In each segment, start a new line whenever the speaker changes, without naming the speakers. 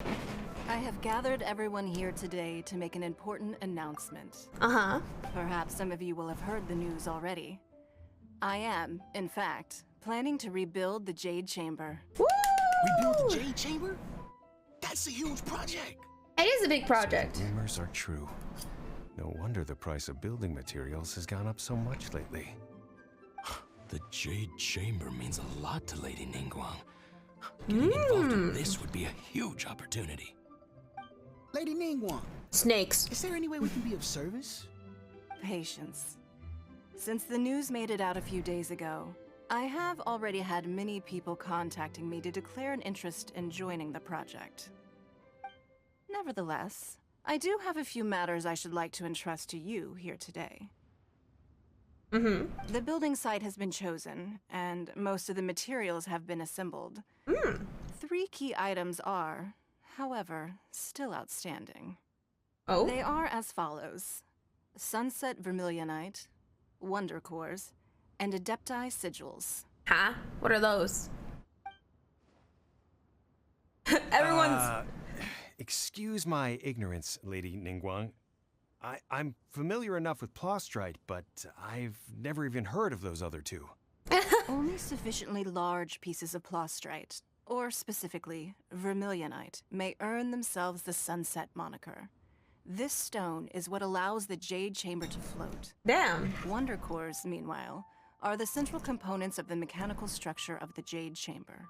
I have gathered everyone here today to make an important announcement.
Uh-huh.
Perhaps some of you will have heard the news already. I am, in fact, planning to rebuild the Jade Chamber.
Woo!
Rebuild the Jade Chamber? That's a huge project.
It is a big project.
So the rumors are true. No wonder the price of building materials has gone up so much lately.
The Jade Chamber means a lot to Lady Ningguang. Getting involved in this would be a huge opportunity. Lady Ningguang,
Snakes.
is there any way we can be of service?
Patience. Since the news made it out a few days ago, I have already had many people contacting me to declare an interest in joining the project. Nevertheless, I do have a few matters I should like to entrust to you here today. The building site has been chosen, and most of the materials have been assembled. 3 key items are, however, still outstanding.
Oh?
They are as follows: Sunset Vermilionite, Wonder Cores, and Adepti Sigils.
Huh? What are those? Everyone's...
Excuse my ignorance, Lady Ningguang. I'm familiar enough with Plostrite, but I've never even heard of those other two.
Only sufficiently large pieces of Plostrite, or specifically Vermilionite, may earn themselves the Sunset moniker. This stone is what allows the Jade Chamber to float.
Damn.
Wonder Cores, meanwhile, are the central components of the mechanical structure of the Jade Chamber.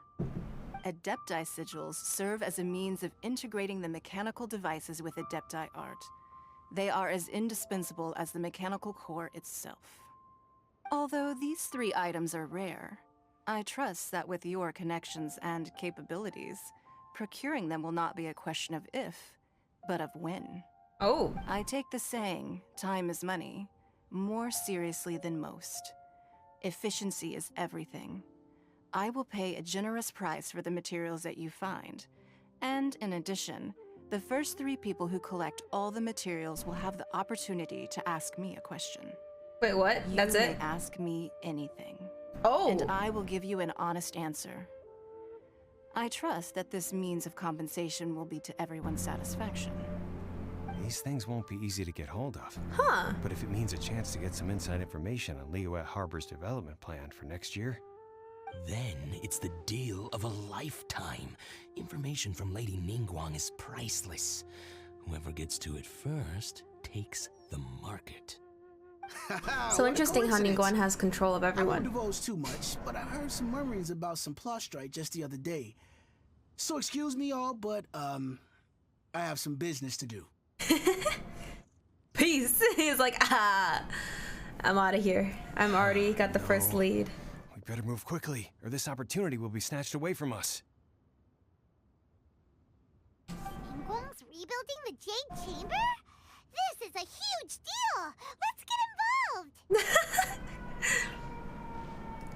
Adepti Sigils serve as a means of integrating the mechanical devices with Adepti art. They are as indispensable as the mechanical core itself. Although these 3 items are rare, I trust that with your connections and capabilities, procuring them will not be a question of if, but of when.
Oh.
I take the saying, time is money, more seriously than most. Efficiency is everything. I will pay a generous price for the materials that you find, and in addition, the first 3 people who collect all the materials will have the opportunity to ask me a question.
Wait, what? That's
You
it?
may ask me anything,
Oh.
and I will give you an honest answer. I trust that this means of compensation will be to everyone's satisfaction.
These things won't be easy to get hold of.
Huh.
But if it means a chance to get some inside information on Liyue Harbor's development plan for next year,
Then it's the deal of a lifetime. Information from Lady Ningguang is priceless. Whoever gets to it first takes the market.
So interesting how Ningguang has control of
I won't
everyone.
divulge too much, but I heard some murmurings about some Plostrite just the other day. So excuse me all, but I have some business to do.
Peace. He's like, I'm out of here. I'm already got the first lead.
we better move quickly, or this opportunity will be snatched away from us.
Ningguang's rebuilding the Jade Chamber? This is a huge deal! Let's get involved!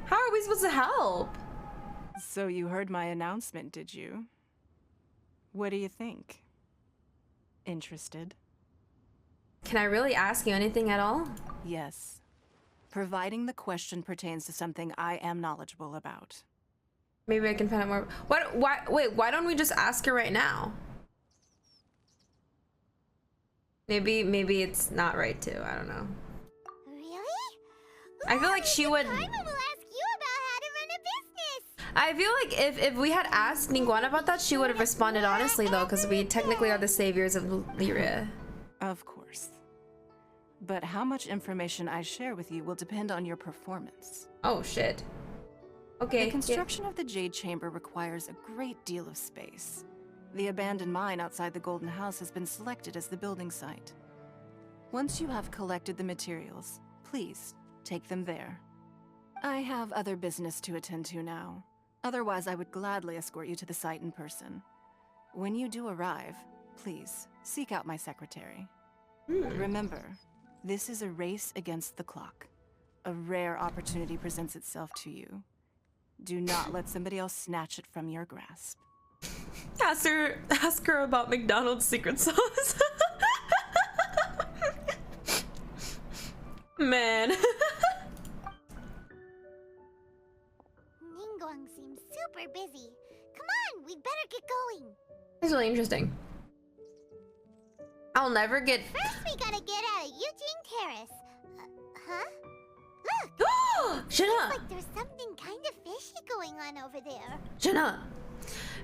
How are we supposed to help?
So you heard my announcement, did you? What do you think? Interested?
Can I really ask you anything at all?
Yes. Providing the question pertains to something I am knowledgeable about.
Maybe I can find out more. Why don't we just ask her right now? Maybe it's not right to. I don't know.
Really?
I feel like she would.
Time I will ask you about how to run a business!
I feel like if we had asked Ningguang about that, she would have responded honestly though, because we technically are the saviors of Lyria.
Of course. But how much information I share with you will depend on your performance.
Oh shit. Okay.
The construction of the Jade Chamber requires a great deal of space. The abandoned mine outside the Golden House has been selected as the building site. Once you have collected the materials, please take them there. I have other business to attend to now. Otherwise, I would gladly escort you to the site in person. When you do arrive, please seek out my secretary. Remember, this is a race against the clock. A rare opportunity presents itself to you. Do not let somebody else snatch it from your grasp.
Ask her about McDonald's secret sauce. Man.
Ningguang seems super busy. Come on, we'd better get going.
It's really interesting. I'll never get.
First, we gotta get out of Eugene Terrace. Huh? Look!
Shenhe!
Like there's something kind of fishy going on over there.
Shenhe!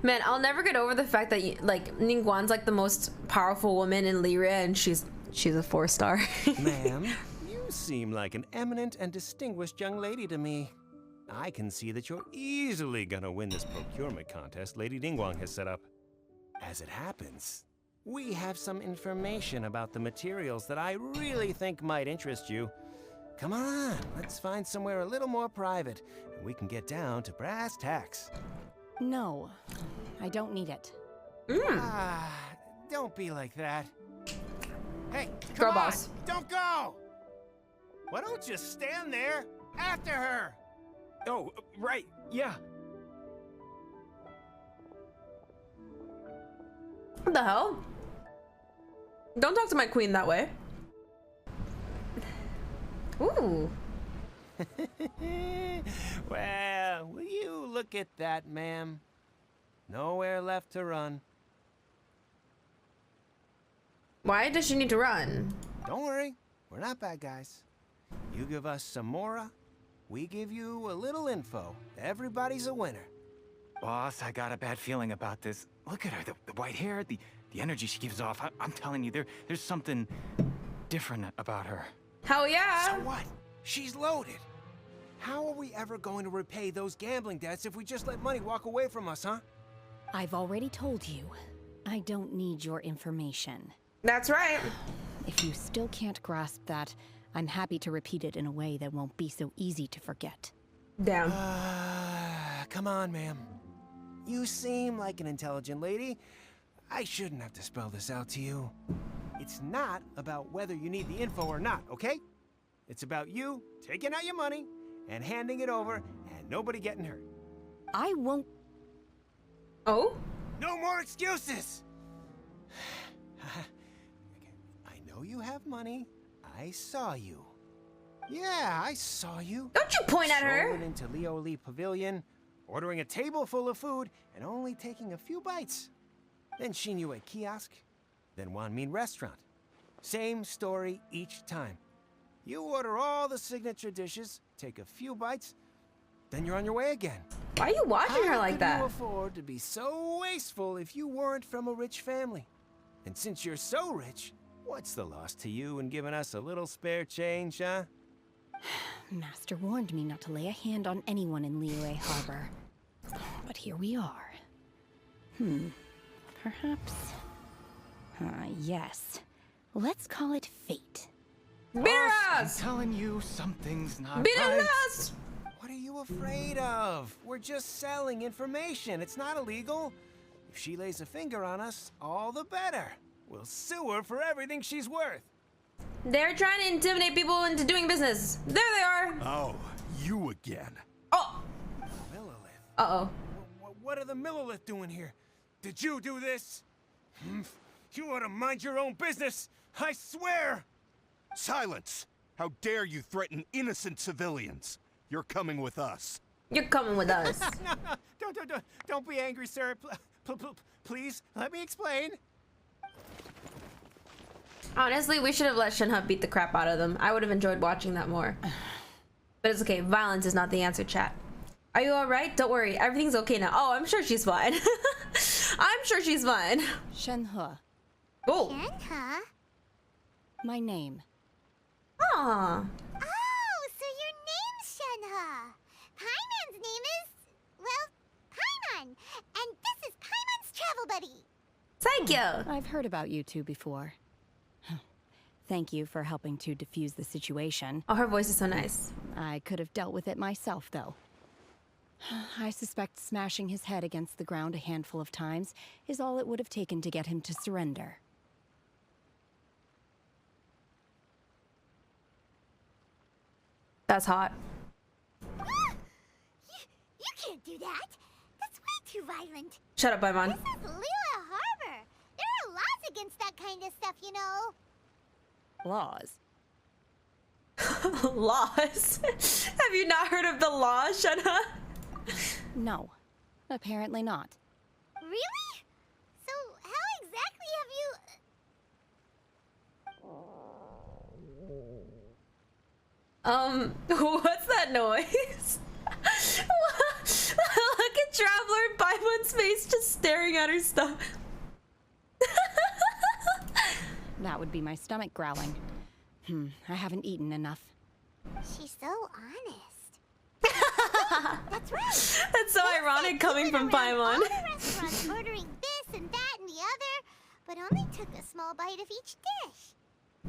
Man, I'll never get over the fact that like Ningguang's like the most powerful woman in Lyria, and she's a 4-star.
Ma'am, you seem like an eminent and distinguished young lady to me. I can see that you're easily gonna win this procurement contest Lady Ningguang has set up. As it happens, we have some information about the materials that I really think might interest you. Come on, let's find somewhere a little more private, and we can get down to brass tacks.
No, I don't need it.
Don't be like that. Hey,
Girl
come on,
boss.
don't go! Why don't you stand there after her?
Oh, right, yeah.
What the hell? Don't talk to my queen that way. Ooh.
Well, will you look at that, ma'am? Nowhere left to run.
Why does she need to run?
Don't worry, we're not bad guys. You give us some mora, we give you a little info. Everybody's a winner.
Boss, I got a bad feeling about this. Look at her, the white hair, the energy she gives off. I'm telling you, there's something different about her.
Hell yeah.
So what? She's loaded. How are we ever going to repay those gambling debts if we just let money walk away from us, huh?
I've already told you, I don't need your information.
That's right.
If you still can't grasp that, I'm happy to repeat it in a way that won't be so easy to forget.
Damn.
Come on, ma'am. You seem like an intelligent lady. I shouldn't have to spell this out to you. It's not about whether you need the info or not, okay? It's about you taking out your money and handing it over and nobody getting hurt.
I won't.
Oh?
No more excuses! I know you have money. I saw you. Yeah, I saw you.
Don't you point at her.
Strolling into Leo Lee Pavilion, ordering a table full of food, and only taking a few bites. Then Shinue kiosk, then Wanmin restaurant. Same story each time. You order all the signature dishes, take a few bites, then you're on your way again.
Why are you watching her like
How
that?
could you afford to be so wasteful if you weren't from a rich family? And since you're so rich, what's the loss to you in giving us a little spare change, huh?
Master warned me not to lay a hand on anyone in Liyue Harbor. But here we are. Perhaps... yes. Let's call it fate.
Beat her
I'm
ass!
telling you, something's not
Beat her
right.
ass!
What are you afraid of? We're just selling information. It's not illegal. If she lays a finger on us, all the better. We'll sue her for everything she's worth.
They're trying to intimidate people into doing business. There they are.
Oh, you again.
Oh.
Millilith.
Uh-oh.
What are the Millilith doing here? Did you do this? You ought to mind your own business. I swear.
Silence! How dare you threaten innocent civilians? You're coming with us.
You're coming with us.
No, don't be angry, sir. Please, let me explain.
Honestly, we should have let Shenhe beat the crap out of them. I would have enjoyed watching that more. But it's okay. Violence is not the answer, chat. Are you alright? Don't worry. Everything's okay now. Oh, I'm sure she's fine. I'm sure she's fine.
Shenhe,
Oh.
Shenhe?
my name.
Aw.
Oh, so your name's Shenhe. Paimon's name is, well, Paimon. And this is Paimon's travel buddy.
Tsikyo.
I've heard about you two before. Thank you for helping to defuse the situation.
Oh, her voice is so nice.
I could have dealt with it myself, though. I suspect smashing his head against the ground a handful of times is all it would have taken to get him to surrender.
That's hot.
You can't do that. That's way too violent.
Shut up, Paimon.
This is Lila Harbor. There are laws against that kind of stuff, you know.
Laws?
Laws? Have you not heard of the laws, Shenhe?
No, apparently not.
Really? So,
What's that noise? Look at Traveler in Paimon's face just staring at her stuff.
That would be my stomach growling. I haven't eaten enough.
She's so honest. That's right.
That's so ironic coming from Paimon.
All the restaurants ordering this and that and the other, but only took a small bite of each dish.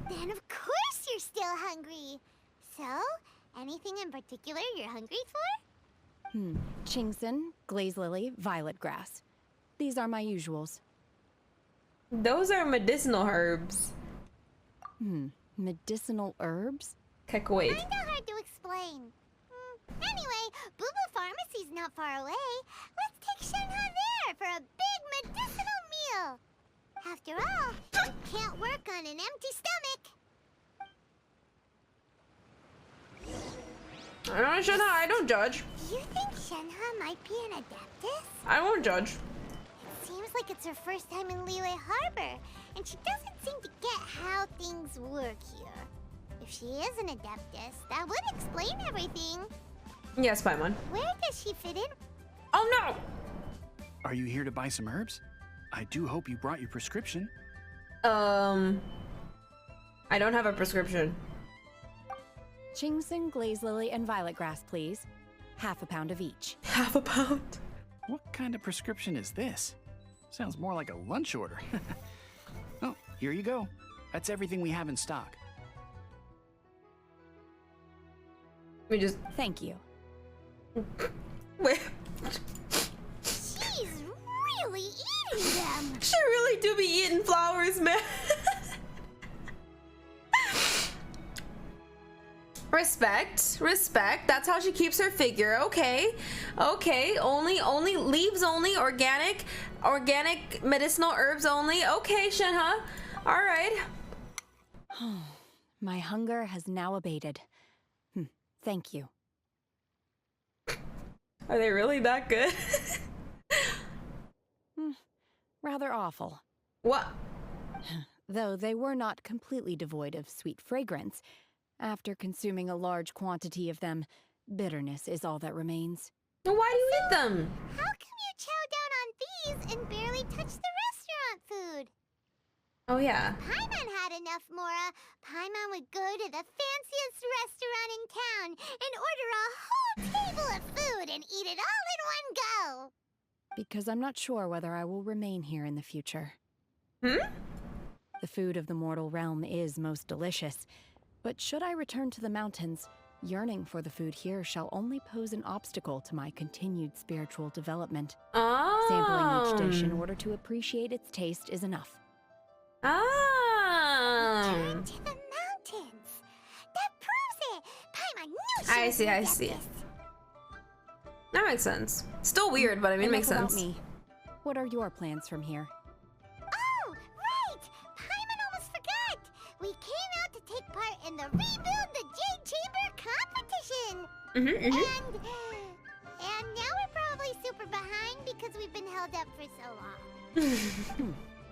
Then of course you're still hungry. So, anything in particular you're hungry for?
Chingson, glaze lily, violet grass. These are my usuals.
Those are medicinal herbs.
Medicinal herbs?
Kekawait.
Kinda hard to explain. Anyway, Booba Pharmacy's not far away. Let's take Shenhe there for a big medicinal meal. After all, you can't work on an empty stomach.
I don't judge.
Do you think Shenhe might be an adeptus?
I won't judge.
It seems like it's her first time in Liyue Harbor, and she doesn't seem to get how things work here. If she is an adeptus, that would explain everything.
Yes, Paimon.
Where does she fit in?
Oh no!
Are you here to buy some herbs? I do hope you brought your prescription.
I don't have a prescription.
Chingson, glaze lily, and violet grass, please. Half a pound of each.
Half a pound?
What kind of prescription is this? Sounds more like a lunch order. Oh, here you go. That's everything we have in stock.
Let me just...
Thank you.
Wait.
She's really eating them.
She really do be eating flowers, man. Respect. That's how she keeps her figure. Okay. Only leaves only, organic medicinal herbs only. Okay, Shenhe. All right.
My hunger has now abated. Thank you.
Are they really that good?
Rather awful.
What?
Though they were not completely devoid of sweet fragrance. After consuming a large quantity of them, bitterness is all that remains.
Why do you eat them?
How come you chow down on these and barely touch the restaurant food?
Oh yeah.
If Paimon had enough Mora, Paimon would go to the fanciest restaurant in town and order a whole table of food and eat it all in one go.
Because I'm not sure whether I will remain here in the future. The food of the mortal realm is most delicious, but should I return to the mountains, yearning for the food here shall only pose an obstacle to my continued spiritual development. Sampling each dish in order to appreciate its taste is enough.
Return to the mountains. That proves it. Paimon knew she was
I see. That makes sense. Still weird, but I mean, it makes
Enough
sense.
about me. What are your plans from here?
Oh, right! Paimon almost forgot! We came out to take part in the Rebuild the Jade Chamber competition! And now we're probably super behind because we've been held up for so long.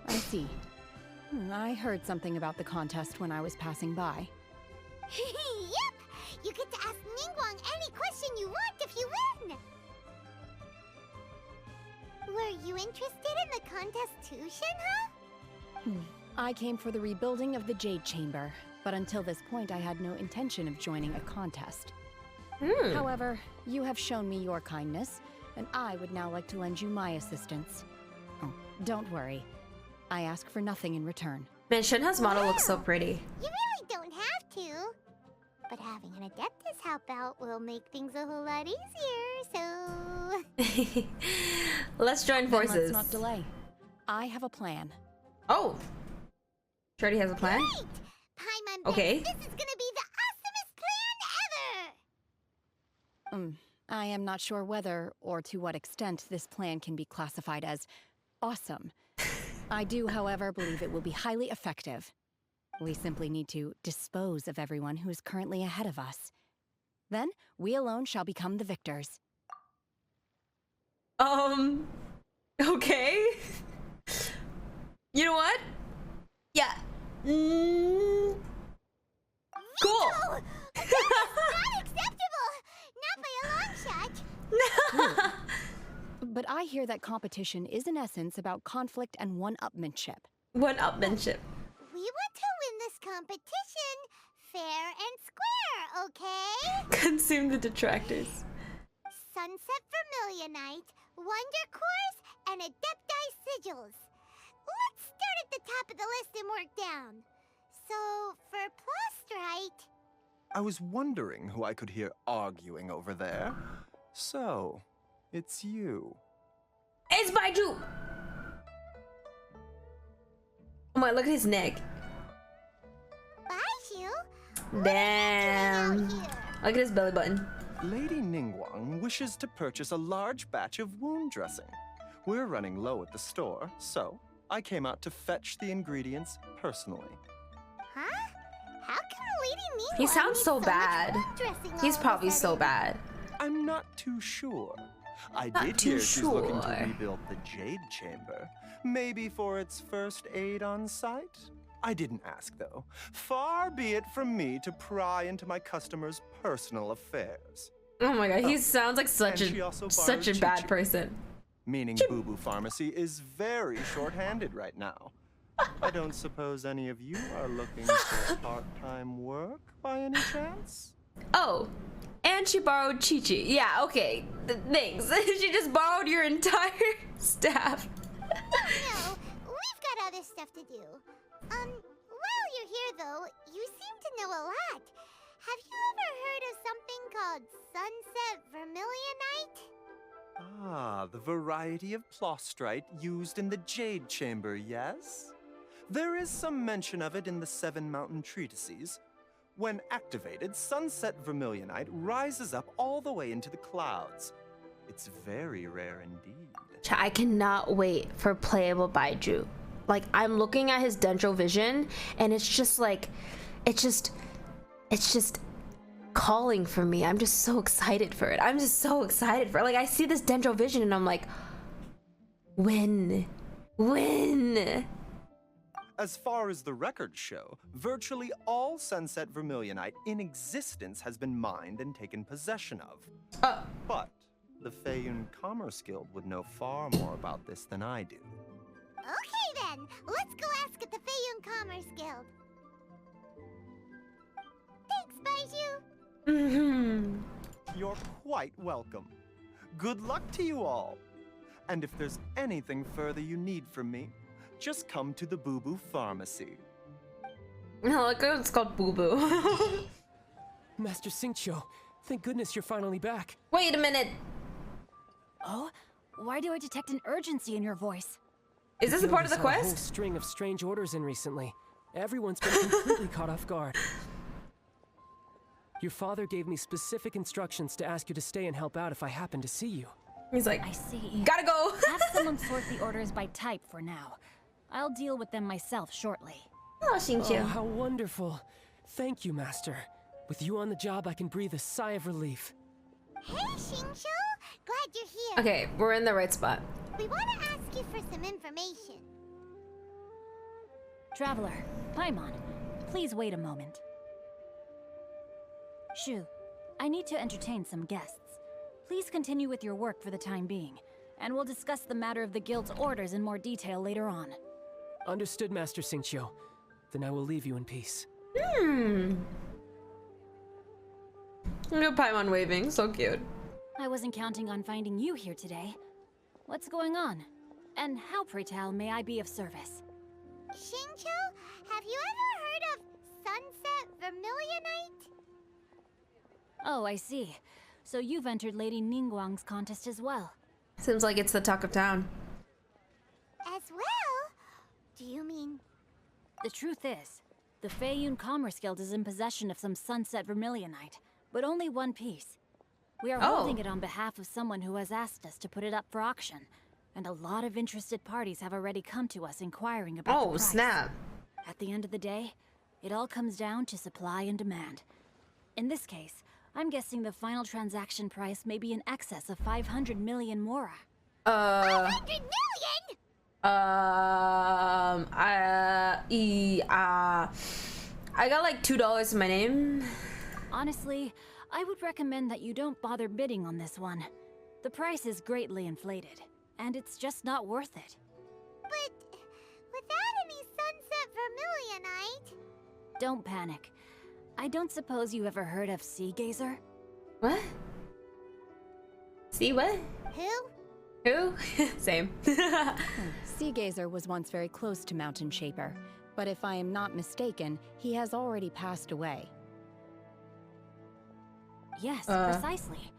I see. I heard something about the contest when I was passing by.
Yep! You get to ask Ningguang any question you want if you win! Were you interested in the contest too, Shenhe?
I came for the rebuilding of the Jade Chamber, but until this point I had no intention of joining a contest. However, you have shown me your kindness, and I would now like to lend you my assistance. Oh, don't worry. I ask for nothing in return.
Man, Shenhe's model looks so pretty.
You really don't have to. But having an Adeptus help out will make things a whole lot easier, so...
Let's join forces.
Then let's not delay. I have a plan.
Oh! Shorty has a plan?
Great! Paimon bets
Okay.
this is gonna be the awesomest plan ever!
I am not sure whether or to what extent this plan can be classified as awesome. I do, however, believe it will be highly effective. We simply need to dispose of everyone who is currently ahead of us. Then, we alone shall become the victors.
Okay. You know what? Yeah. Cool.
No!
I hear that competition is in essence about conflict and one-upmanship.
One-upmanship.
We want to win this competition fair and square, okay?
Consume the detractors.
Sunset Vermilionite, Wonder Cores, and Adepti Sigils. Let's start at the top of the list and work down. So, for Plostrite...
I was wondering who I could hear arguing over there. So, it's you.
It's Baiju! Oh my, look at his neck.
Baiju?
Damn. Look at his belly button.
Lady Ningguang wishes to purchase a large batch of wound dressing. We're running low at the store, so I came out to fetch the ingredients personally.
Huh? How can a Lady Ningguang
He sounds
need
so
much
bad.
wound dressing all
He's
of a
probably so
sudden?
bad.
I'm not too sure. I
Not
did
too
hear she's looking to
sure.
rebuild the Jade chamber. Maybe for its first aid on site? I didn't ask, though. Far be it from me to pry into my customers' personal affairs.
Oh my god, he sounds like such
and she also
a
borrowed
bad
Chi-Chi.
person.
Meaning Boo Boo Pharmacy is very short-handed right now. I don't suppose any of you are looking for part-time work by any chance?
Oh, and she borrowed Chi-Chi. Yeah, okay. Thanks. She just borrowed your entire staff.
No, we've got other stuff to do. While you're here, though, you seem to know a lot. Have you ever heard of something called Sunset Vermilionite?
Ah, the variety of plostrite used in the Jade Chamber, yes? There is some mention of it in the Seven Mountain Treatises. When activated, Sunset Vermilionite rises up all the way into the clouds. It's very rare indeed.
I cannot wait for playable Baiju. Like, I'm looking at his Dendro Vision, and it's just like, it's just calling for me. I'm just so excited for it. I'm just so excited for it. Like, I see this Dendro Vision, and I'm like, when?
As far as the records show, virtually all Sunset Vermilionite in existence has been mined and taken possession of. But the Feiyun Commerce Guild would know far more about this than I do.
Okay then, let's go ask at the Feiyun Commerce Guild. Thanks, Baiju.
You're quite welcome. Good luck to you all. And if there's anything further you need from me, just come to the Boo Boo Pharmacy.
No, it's called Boo Boo.
Master Tsikyo, thank goodness you're finally back.
Wait a minute.
Oh? Why do I detect an urgency in your voice?
Is this a part of the
Noticed how
quest?
A whole string of strange orders in recently. Everyone's been completely caught off guard. Your father gave me specific instructions to ask you to stay and help out if I happen to see you.
He's like,
I see.
gotta go.
Have someone sort the orders by type for now. I'll deal with them myself shortly.
Oh,
Oh,
Tsikyo.
how wonderful. Thank you, Master. With you on the job, I can breathe a sigh of relief.
Hey, Xingqiu. Glad you're here.
Okay, we're in the right spot.
We want to ask you for some information.
Traveler, Paimon, please wait a moment. Shu, I need to entertain some guests. Please continue with your work for the time being, and we'll discuss the matter of the guild's orders in more detail later on.
Understood, Master Tsikyo. Then I will leave you in peace.
Look at Paimon waving, so cute.
I wasn't counting on finding you here today. What's going on? And how, pray tell, may I be of service?
Xingqiu, have you ever heard of Sunset Vermilionite?
Oh, I see. So you've entered Lady Ningguang's contest as well.
Seems like it's the talk of town.
As well? Do you mean...
The truth is, the Feiyun Commerce Guild is in possession of some Sunset Vermilionite, but only one piece. We are holding it on behalf of someone who has asked us to put it up for auction, and a lot of interested parties have already come to us inquiring about the price.
Snap.
At the end of the day, it all comes down to supply and demand. In this case, I'm guessing the final transaction price may be in excess of 500 million mora.
500 million?
I got like $2 in my name.
Honestly, I would recommend that you don't bother bidding on this one. The price is greatly inflated. and it's just not worth it.
But without any sunset vermilionite...
Don't panic. I don't suppose you ever heard of Sea Gazer?
What? See what? Who? Same.
Sea Gazer was once very close to Mountain Shaper, but if I am not mistaken, he has already passed away. Yes, precisely.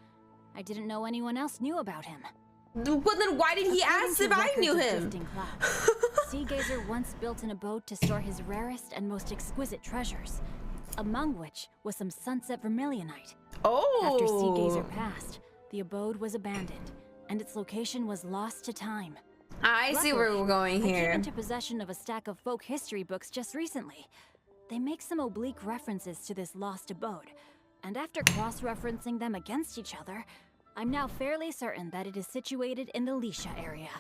I didn't know anyone else knew about him.
Well, then why did he ask if I knew him?
Sea Gazer once built an abode to store his rarest and most exquisite treasures, among which was some sunset vermilionite.
Oh!
After Sea Gazer passed, the abode was abandoned, and its location was lost to time.
I see where we're going here.
I came into possession of a stack of folk history books just recently. They make some oblique references to this lost abode, and after cross-referencing them against each other, I'm now fairly certain that it is situated in the Lisha area.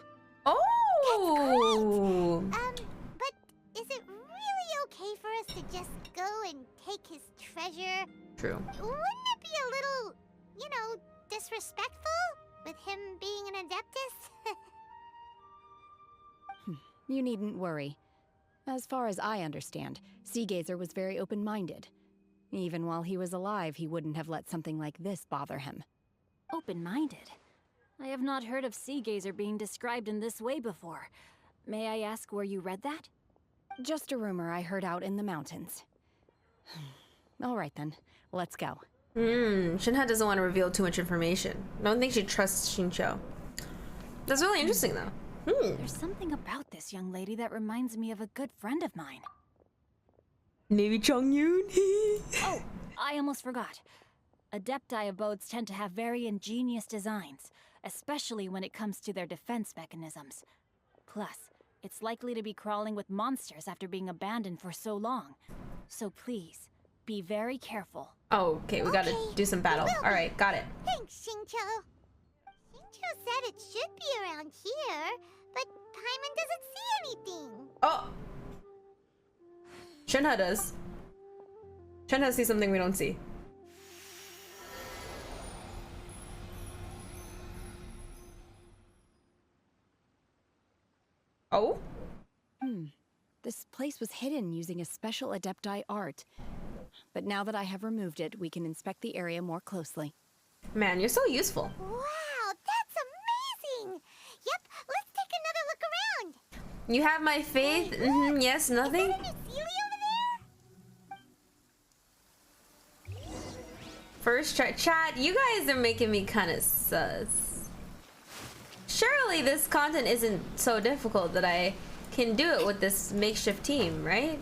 Oh!
But is it really okay for us to just go and take his treasure?
True.
Wouldn't it be a little, you know, disrespectful with him being an Adeptus?
You needn't worry. As far as I understand, Sea Gazer was very open-minded. Even while he was alive, he wouldn't have let something like this bother him. Open-minded? I have not heard of Sea Gazer being described in this way before. May I ask where you read that? Just a rumor I heard out in the mountains. All right then, let's go.
Shenhe doesn't want to reveal too much information. I don't think she trusts Xingqiu. That's really interesting though.
There's something about this young lady that reminds me of a good friend of mine.
Maybe Chongyun?
Oh, I almost forgot. Adepti abodes tend to have very ingenious designs, especially when it comes to their defense mechanisms. Plus, it's likely to be crawling with monsters after being abandoned for so long. So please, be very careful.
Oh, okay, we gotta do some battle. Alright, got it.
Thanks, Xingqiu. Xingqiu said it should be around here, but Paimon doesn't see anything.
Oh! Shenhe does. Shenhe sees something we don't see. Oh?
This place was hidden using a special Adepti art. But now that I have removed it, we can inspect the area more closely.
Man, you're so useful.
Wow, that's amazing! Yep, let's take another look around.
You have my faith? Yes, nothing?
Is that a new Sealy over there?
First try. Chat, you guys are making me kind of sus. Surely this content isn't so difficult that I can do it with this makeshift team, right?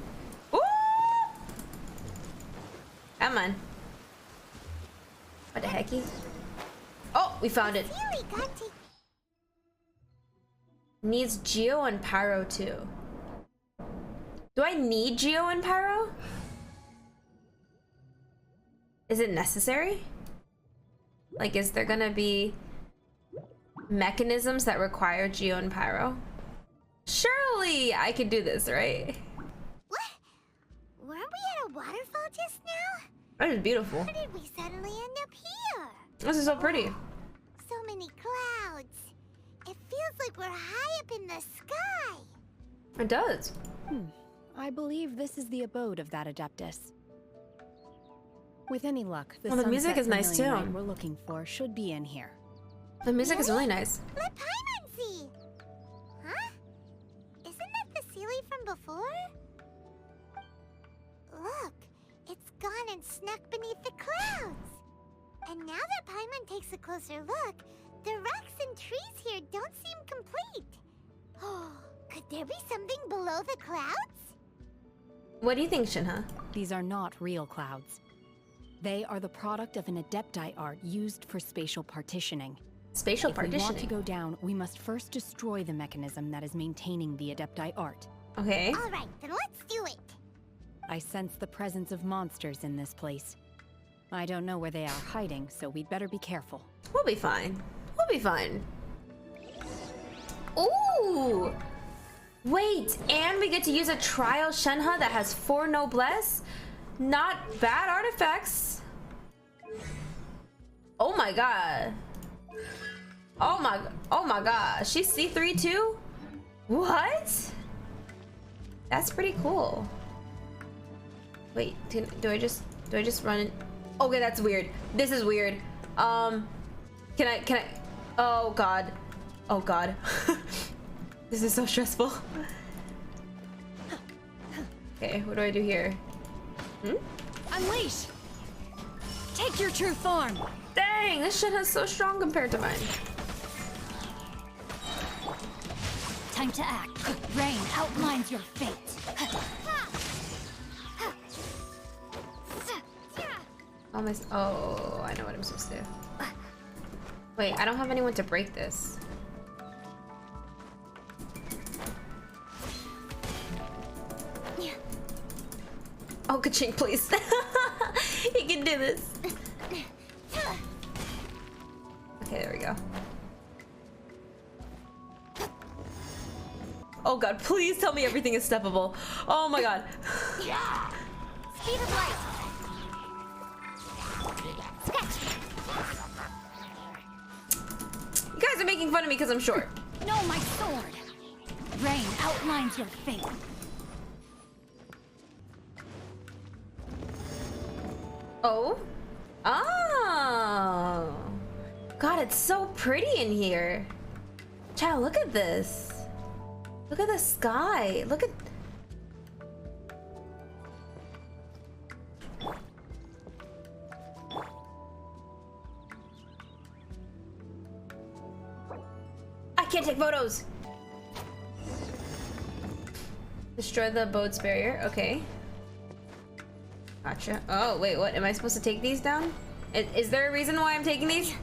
Woo! Come on. What the hecky? Oh, we found it. Needs Geo and Pyro too. Do I need Geo and Pyro? Is it necessary? Like, is there gonna be mechanisms that require Geo and Pyro? Surely I could do this, right?
What? Weren't we at a waterfall just now?
That is beautiful.
How did we suddenly end up here?
This is so pretty.
So many clouds. It feels like we're high up in the sky.
It does.
I believe this is the abode of that Adeptus. With any luck, the
music is nice too.
We're looking for should be in here.
The music is really nice.
Let Paimon see. Huh? Isn't that the Sealy from before? Look, it's gone and snuck beneath the clouds. And now that Paimon takes a closer look, the rocks and trees here don't seem complete. Oh, could there be something below the clouds?
What do you think, Shenhe?
These are not real clouds. They are the product of an Adepti art used for spatial partitioning.
Spatial partitioning?
If we want to go down, we must first destroy the mechanism that is maintaining the Adepti art.
Okay.
All right, then let's do it.
I sense the presence of monsters in this place. I don't know where they are hiding, so we'd better be careful.
We'll be fine. We'll be fine. Ooh! Wait, and we get to use a trial Shenhe that has 4 noblesse? Not bad artifacts. Oh my god. Oh my god. She's C3 too? What? That's pretty cool. Wait, do I just run in? Okay, that's weird. This is weird. Can I? Oh god. Oh god. This is so stressful. Okay, what do I do here?
Unleash! Take your true form!
Dang, this shit is so strong compared to mine.
Time to act. Rain outlines your fate.
Oh, I know what I'm supposed to do. Wait, I don't have anyone to break this. Oh, ka-ching, please. He can do this. Okay, there we go. Oh god, please tell me everything is steppable. Oh my god.
Speed of light.
You guys are making fun of me because I'm short.
No, my sword. Rain outlines your fate.
Oh? Oh. God, it's so pretty in here. Child, look at this. Look at the sky. Look at... I can't take photos. Destroy the abode's barrier. Okay. Gotcha. Oh, wait, what? Am I supposed to take these down? Is there a reason why I'm taking these?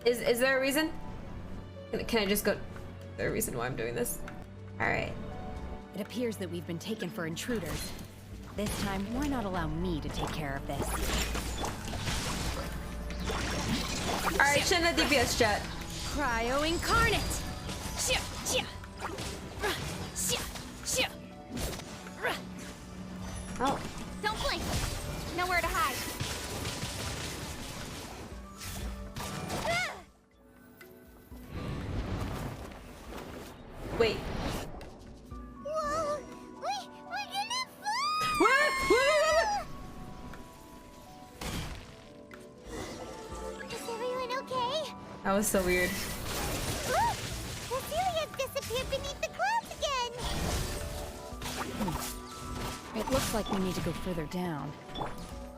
Is there a reason? Can I just go? Is there a reason why I'm doing this? Alright.
It appears that we've been taken for intruders. This time, why not allow me to take care of this?
Alright, Shenhe DPS chat.
Cryo incarnate!
Oh.
Don't blink. Nowhere to hide.
Wait.
Whoa! We're gonna fall!
What?
Is everyone okay?
That was so weird.
Look! Cecilia disappeared beneath the clouds again!
It looks like we need to go further down.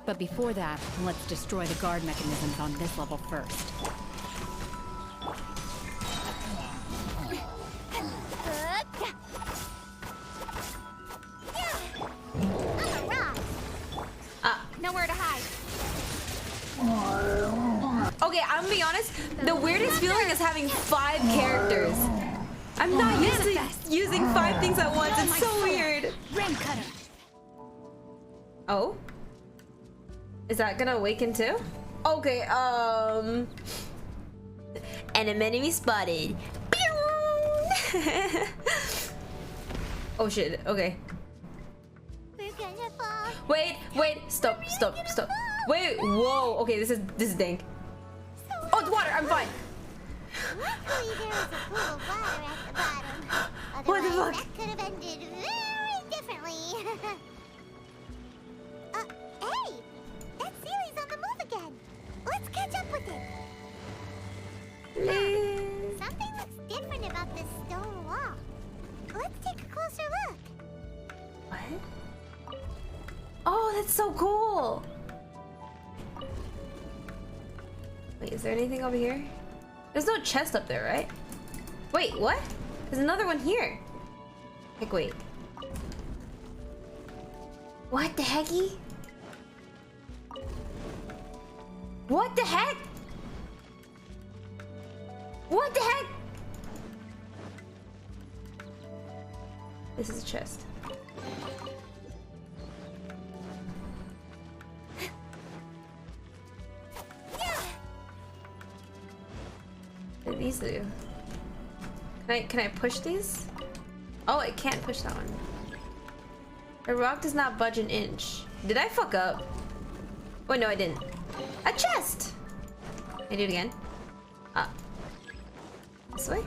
But before that, let's destroy the guard mechanisms on this level first.
Nowhere to hide.
Okay, I'm gonna be honest. The weirdest feeling is having 5 characters. I'm not used to using 5 things at once. It's so weird.
Ram cutter.
Oh? Is that gonna awaken too? Okay, enemy spotted. Oh shit, okay.
We're gonna fall.
Wait, stop. Wait, whoa, okay, this is dank. Oh, it's water, I'm fine.
Luckily, there was a pool of water at the bottom.
What the
Otherwise,
fuck?
that could have ended very differently. Hey! That Sealy's on the move again. Let's catch up with it. Something looks different about this stone wall. Let's take a closer look.
What? Oh, that's so cool. Wait, is there anything over here? There's no chest up there, right? Wait, what? There's another one here. Like, wait. What the hecky? What the heck? What the heck? This is a chest. What do these do? Can I push these? Oh, I can't push that one. The rock does not budge an inch. Did I fuck up? Oh no, I didn't. A chest! Can I do it again? This way?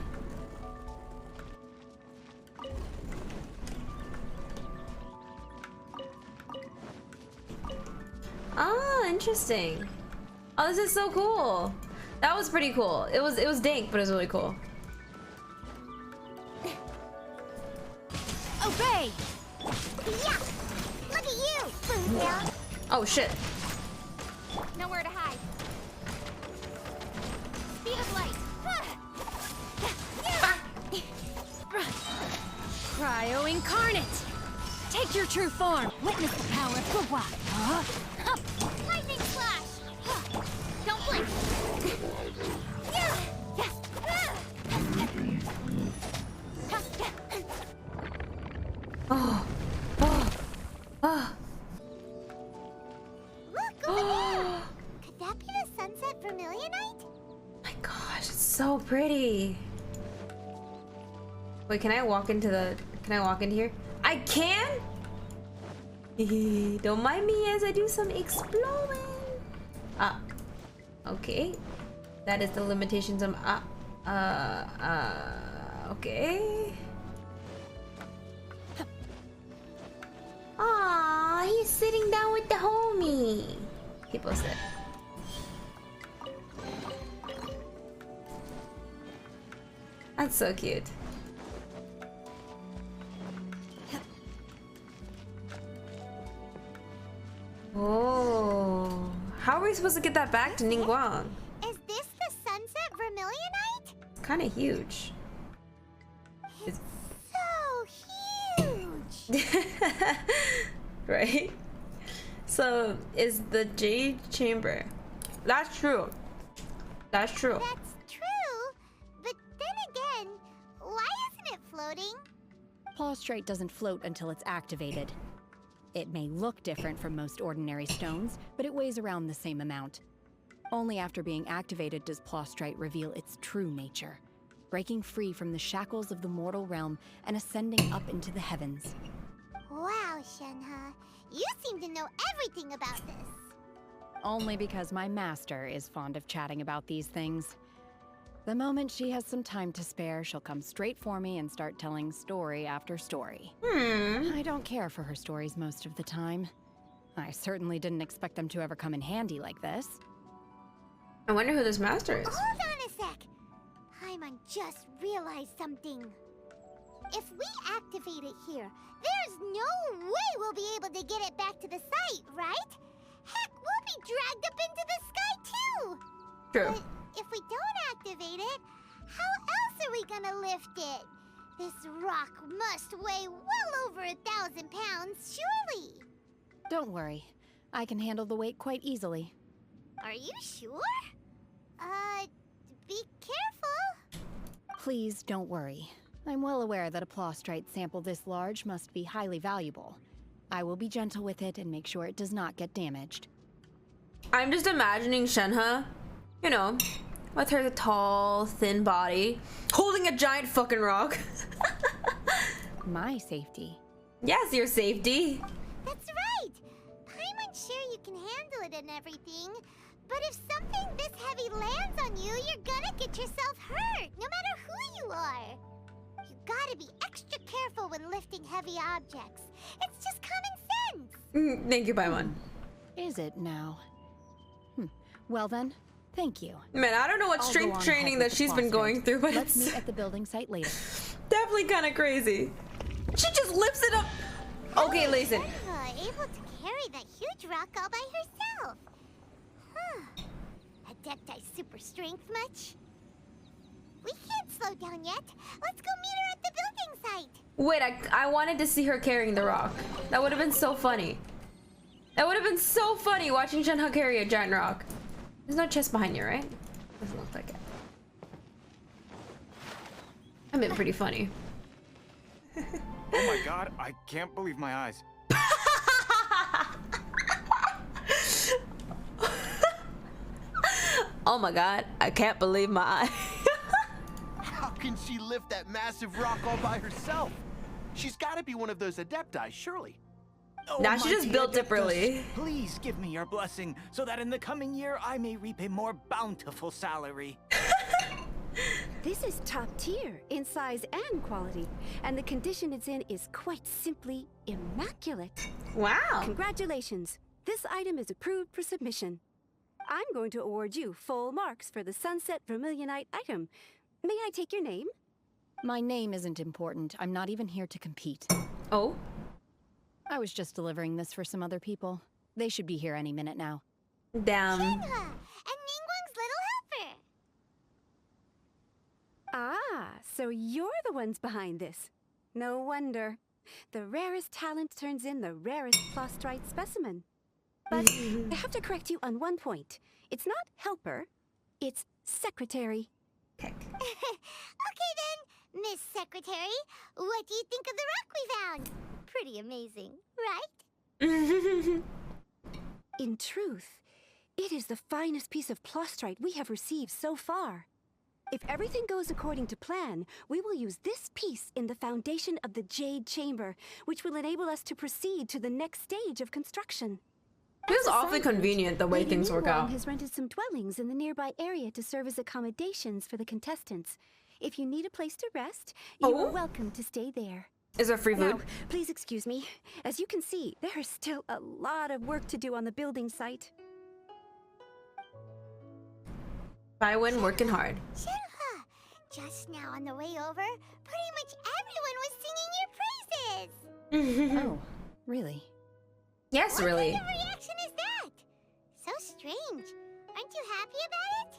Ah, interesting. Oh, this is so cool. That was pretty cool. It was dank, but it was really cool.
Obey! Yeah! Look at you, Boomtail!
Oh shit.
Nowhere to hide. Speed of light.
Cryo incarnate! Take your true form. Witness the power of Gugwa.
Lightning flash! Don't blink!
Oh. Oh. Oh.
Look over there! Could that be the sunset vermilionite?
My gosh, it's so pretty. Wait, can I walk into here? I can? Don't mind me as I do some exploring. Ah. Okay. That is the limitations of okay. Aw, he's sitting down with the homie. He posted. That's so cute. Oh, how are we supposed to get that back to Ningguang?
Is this the sunset vermilionite?
It's kind of huge.
It's so huge!
Right? So, is the Jade Chamber. That's true. That's true.
That's true, but then again, why isn't it floating?
Plaustrite doesn't float until it's activated. It may look different from most ordinary stones, but it weighs around the same amount. Only after being activated does Plaustrite reveal its true nature, breaking free from the shackles of the mortal realm and ascending up into the heavens.
Wow, Shenhe, you seem to know everything about this.
Only because my master is fond of chatting about these things. The moment she has some time to spare, she'll come straight for me and start telling story after story. I don't care for her stories most of the time. I certainly didn't expect them to ever come in handy like this.
I wonder who this master is.
Hold on a sec. Paimon just realized something. If we activate it here, there's no way we'll be able to get it back to the site, right? Heck, we'll be dragged up into the sky too!
True.
But if we don't activate it, how else are we gonna lift it? This rock must weigh well over 1,000 pounds, surely!
Don't worry. I can handle the weight quite easily.
Are you sure? Be careful!
Please don't worry. I'm well aware that a Plaustrite sample this large must be highly valuable. I will be gentle with it and make sure it does not get damaged.
I'm just imagining Shenhe, you know, with her tall, thin body, holding a giant fucking rock.
My safety.
Yes, your safety.
That's right! Paimon's sure you can handle it and everything, but if something this heavy lands on you, you're gonna get yourself hurt, no matter who you are. You gotta be extra careful when lifting heavy objects. It's just common sense.
Thank you, Paimon.
Is it now? Well then, thank you.
Man, I don't know what strength training that she's been going through, but
let's meet at the building site later.
Definitely kind of crazy. She just lifts it up. Okay, listen.
Able to carry that huge rock all by herself. Huh. Adepti super strength much? We can't slow down yet. Let's go meet her at the building site.
Wait, I wanted to see her carrying the rock. That would have been so funny. That would have been so funny watching Shenhe carry a giant rock. There's no chest behind you, right? Doesn't look like it. I mean, pretty funny.
Oh my god, I can't believe my eyes.
Oh my god, I can't believe my eye.
How can she lift that massive rock all by herself? She's got to be one of those adepti, surely.
Oh,
Now she just
mighty
built
Adeptus,
differently.
Please give me your blessing so that in the coming year I may reap a more bountiful salary.
This is top tier in size and quality, and the condition it's in is quite simply immaculate.
Wow.
Congratulations. This item is approved for submission. I'm going to award you full marks for the Sunset Vermilionite item. May I take your name?
My name isn't important. I'm not even here to compete.
Oh?
I was just delivering this for some other people. They should be here any minute now.
Damn.
Shenhe, and Ningguang's little helper.
Ah, so you're the ones behind this. No wonder. The rarest talent turns in the rarest plostrite specimen. But I have to correct you on one point. It's not helper, it's secretary.
Okay.
Okay then, Miss Secretary, what do you think of the rock we found? Pretty amazing, right?
In truth, it is the finest piece of plostrite we have received so far. If everything goes according to plan, we will use this piece in the foundation of the Jade Chamber, which will enable us to proceed to the next stage of construction.
Feels awfully convenient the way
Lady
things work
Ningguang
out.
has rented some dwellings in the nearby area to serve as accommodations for the contestants. If you need a place to rest, you are welcome to stay there.
Is there free food?
Now, please excuse me. As you can see, there is still a lot of work to do on the building site.
Bywin working hard.
Shenhe, just now on the way over, pretty much everyone was singing your praises.
Oh, really?
Yes,
What
really.
kind of reaction is that? So strange. Aren't you happy about it?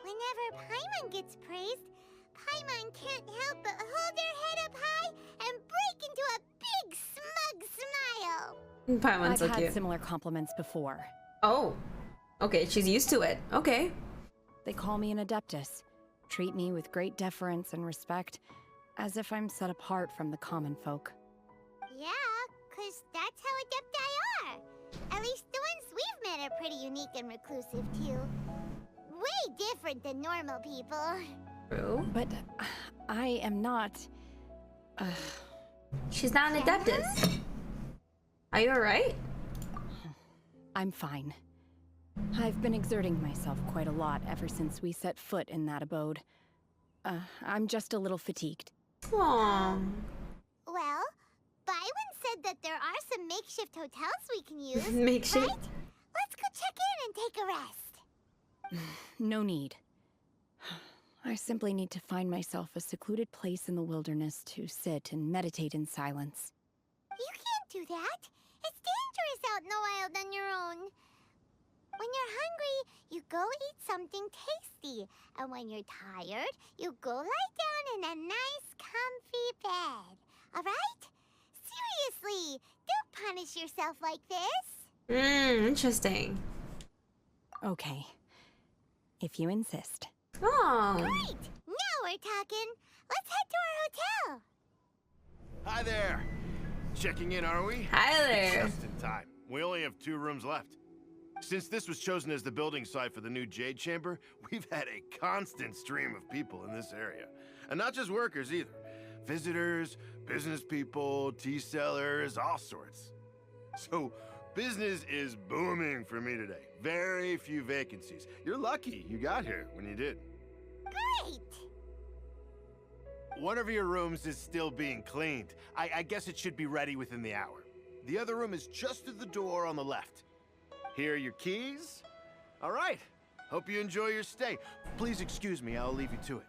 Whenever Paimon gets praised, Paimon can't help but hold her head up high and break into a big smug smile.
Paimon's so
I've had
cute.
similar compliments before.
Oh. Okay, she's used to it. Okay.
They call me an adeptus, treat me with great deference and respect, as if I'm set apart from the common folk.
Yeah, 'cause that's how adepti are. At least the ones we've met are pretty unique and reclusive, too. Way different than normal people.
True.
But I am not...
She's not an adeptus. Are you alright?
I'm fine. I've been exerting myself quite a lot ever since we set foot in that abode. I'm just a little fatigued.
Aww.
Well, Bywin said that there are some makeshift hotels we can use.
Makeshift?
Right? Let's go check in and take a rest.
No need. I simply need to find myself a secluded place in the wilderness to sit and meditate in silence.
You can't do that. It's dangerous out in the wild on your own. When you're hungry, you go eat something tasty. And when you're tired, you go lie down in a nice, comfy bed. All right? Seriously, don't punish yourself like this.
Interesting.
Okay. If you insist.
Oh.
Great! Now we're talking. Let's head to our hotel.
Hi there. Checking in, are we?
Hi there.
Just in time. We only have 2 rooms left. Since this was chosen as the building site for the new Jade Chamber, we've had a constant stream of people in this area. And not just workers either. Visitors, business people, tea sellers, all sorts. So, business is booming for me today. Very few vacancies. You're lucky you got here when you did.
Great!
One of your rooms is still being cleaned. I guess it should be ready within the hour. The other room is just through the door on the left. Here are your keys. All right. Hope you enjoy your stay. Please excuse me, I'll leave you to it.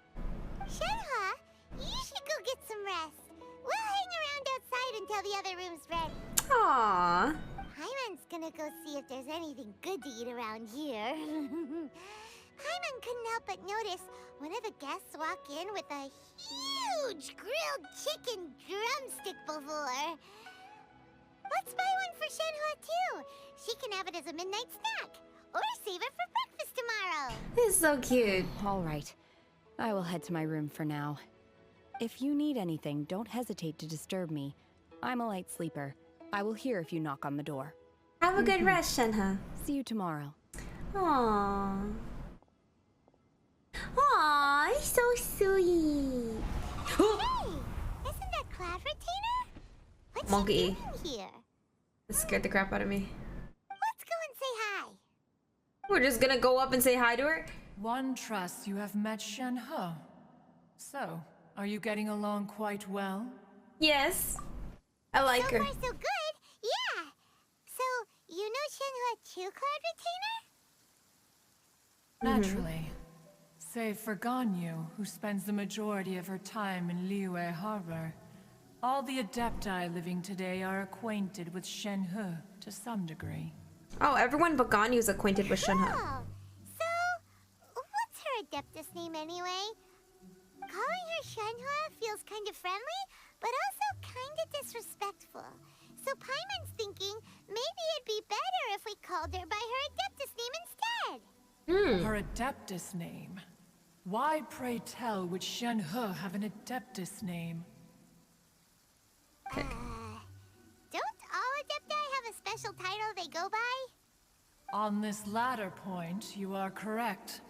Shenhe, you should go get some rest. We'll hang around outside until the other room's ready.
Aww.
Paimon's gonna go see if there's anything good to eat around here. Paimon couldn't help but notice one of the guests walk in with a huge grilled chicken drumstick before. Let's buy one for Shenhe too. She can have it as a midnight snack. Or save it for breakfast tomorrow.
This is so cute.
All right. I will head to my room for now. If you need anything, don't hesitate to disturb me. I'm a light sleeper. I will hear if you knock on the door.
Have a good rest, Shenhe.
See you tomorrow.
Aww. Aww, so sweet.
Hey, isn't that Cloud Retainer? What's
Monkey.
she doing here?
That scared the crap out of me.
Let's go and say hi.
We're just gonna go up and say hi to her?
One trusts you have met Shenhe. So, are you getting along quite well?
Yes. I like her.
So far, so good. Yeah. So, you know Shenhe too, Cloud Retainer?
Naturally. Save for Ganyu, who spends the majority of her time in Liyue Harbor. All the Adepti living today are acquainted with Shenhe to some degree.
Oh, everyone but Ganyu is acquainted with Shenhe.
Oh, so, what's her Adeptus name anyway? Calling her Shenhe feels kind of friendly, but also kind of disrespectful. So Paimon's thinking maybe it'd be better if we called her by her Adeptus name instead.
Her Adeptus name? Why, pray tell, would Shenhe have an Adeptus name?
Don't all Adepti have a special title they go by?
On this latter point, you are correct.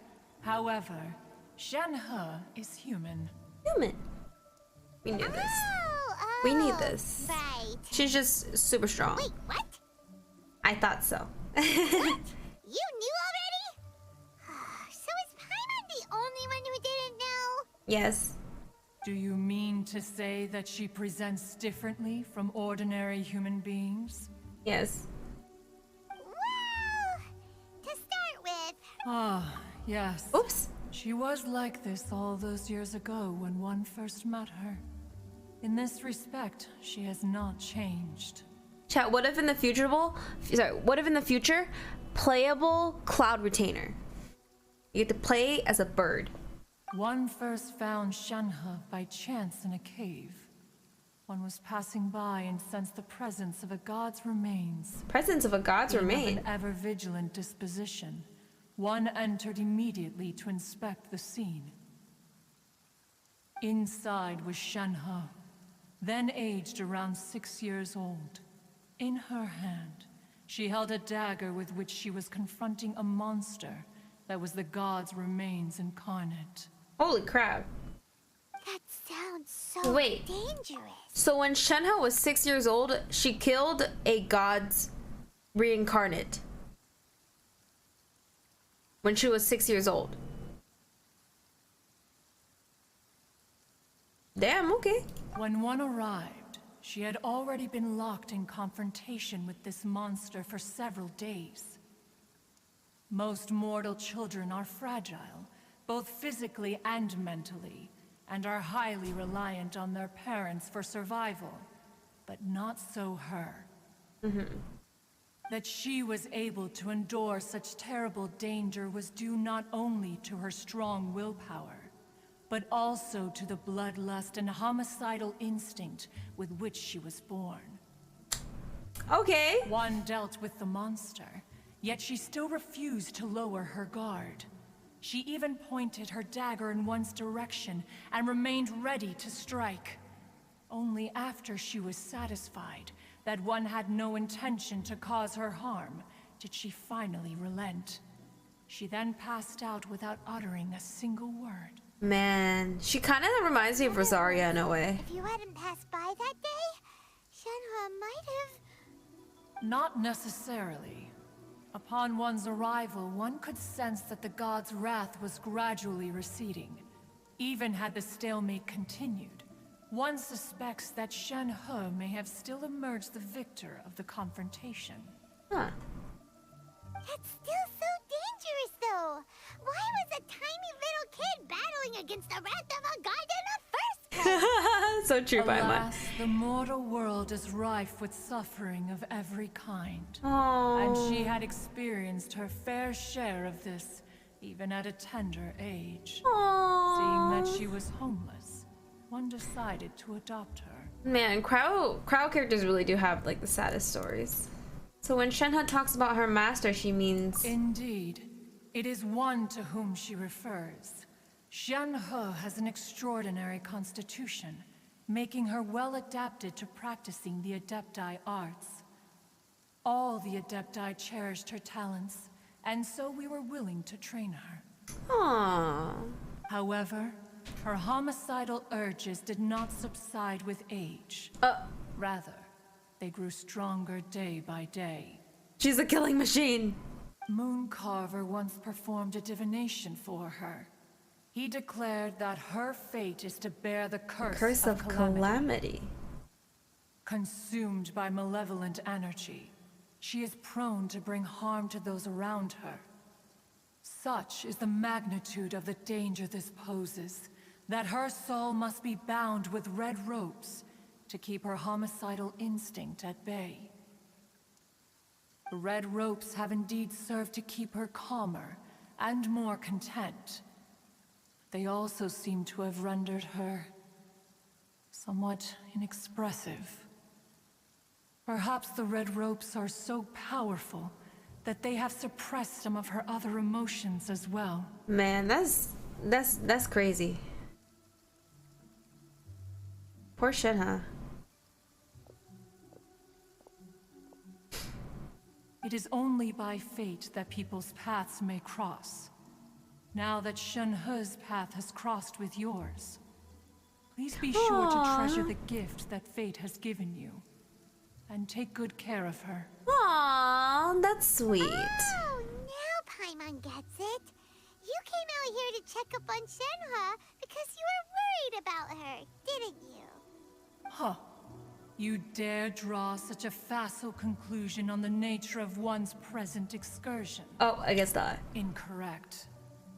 However, Shenhe is human.
Human. We knew this. We need this.
Right.
She's just super strong.
Wait, what?
I thought so.
What? You knew already? So is Paimon the only one who didn't know?
Yes.
Do you mean to say that she presents differently from ordinary human beings?
Yes.
Well, to start with...
Ah, yes.
Oops.
She was like this all those years ago when one first met her. In this respect, she has not changed.
Chat, what if in the future, playable Cloud Retainer? You get to play as a bird.
One first found Shenhe by chance in a cave. One was passing by and sensed the presence of a god's remains.
Presence of a god's remain?
Of an ever-vigilant disposition. One entered immediately to inspect the scene. Inside was Shenhe, then aged around 6 years old. In her hand, she held a dagger with which she was confronting a monster that was the god's remains incarnate.
Holy crap.
That sounds so dangerous.
So when Shenhe was 6 years old, she killed a god's reincarnate. When she was 6 years old. Damn, okay.
When one arrived, she had already been locked in confrontation with this monster for several days. Most mortal children are fragile, both physically and mentally, and are highly reliant on their parents for survival. But not so her. That she was able to endure such terrible danger was due not only to her strong willpower, but also to the bloodlust and homicidal instinct with which she was born.
Okay.
One dealt with the monster, yet she still refused to lower her guard. She even pointed her dagger in one's direction and remained ready to strike. Only after she was satisfied that one had no intention to cause her harm did she finally relent. She then passed out without uttering a single word.
Man, she kind of reminds me of Rosaria in a way.
If you hadn't passed by that day, Shenhe might have...
Not necessarily. Upon one's arrival, one could sense that the god's wrath was gradually receding. Even had the stalemate continued, one suspects that Shenhe may have still emerged the victor of the confrontation.
Huh.
That's still so dangerous, though. Why was a tiny little kid battling against the wrath of a god in the first place?
So true, Paimon.
Alas, the mortal world is rife with suffering of every kind.
Aww.
And she had experienced her fair share of this, even at a tender age.
Aww.
Seeing that she was homeless, one decided to adopt her.
Man, Crow characters really do have like the saddest stories. So when Shenhe talks about her master, she means...
Indeed. It is one to whom she refers. Shenhe has an extraordinary constitution, making her well adapted to practicing the Adepti arts. All the Adepti cherished her talents, and so we were willing to train her.
Aww.
However, her homicidal urges did not subside with age. Rather, they grew stronger day by day.
She's a killing machine.
Mooncarver once performed a divination for her. He declared that her fate is to bear the curse of calamity. Consumed by malevolent energy, she is prone to bring harm to those around her. Such is the magnitude of the danger this poses, that her soul must be bound with red ropes to keep her homicidal instinct at bay. The red ropes have indeed served to keep her calmer and more content. They also seem to have rendered her somewhat inexpressive. Perhaps the red ropes are so powerful that they have suppressed some of her other emotions as well.
Man, that's crazy. Poor Shenhe.
It is only by fate that people's paths may cross. Now that Shenhe's path has crossed with yours, please be sure to treasure the gift that fate has given you, and take good care of her.
Aww, that's sweet.
Oh, now Paimon gets it. You came out here to check up on Shenhe because you were worried about her, didn't you?
Huh. You dare draw such a facile conclusion on the nature of one's present excursion?
Oh, I guess not.
Incorrect.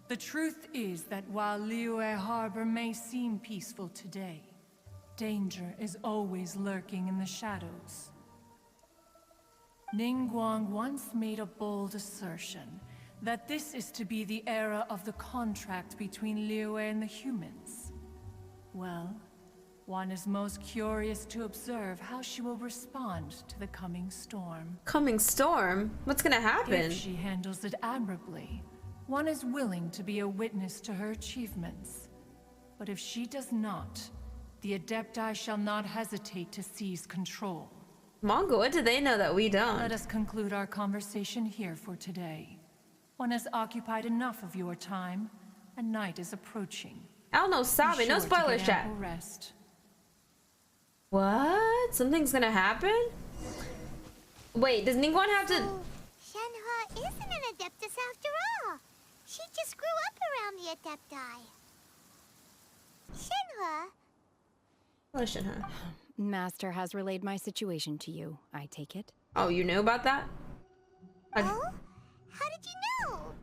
The truth is that while Liyue Harbor may seem peaceful today, danger is always lurking in the shadows. Ningguang once made a bold assertion that this is to be the era of the contract between Liyue and the humans. Well, one is most curious to observe how she will respond to the coming storm.
Coming storm? What's gonna happen?
If she handles it admirably, one is willing to be a witness to her achievements. But if she does not, the Adepti shall not hesitate to seize control.
Mongo, what do they know that we don't?
Let us conclude our conversation here for today. One has occupied enough of your time, and night is approaching.
I'll no sabe, no spoilers, chat.
Rest.
What? Something's gonna happen? Wait, does Ningguang have to...
Shenhe isn't an Adeptus after all. She just grew up around the Adepti. Shenhe?
Hello, Shenhe.
Master has relayed my situation to you, I take it.
Oh, you knew about that?
Oh? How did you know?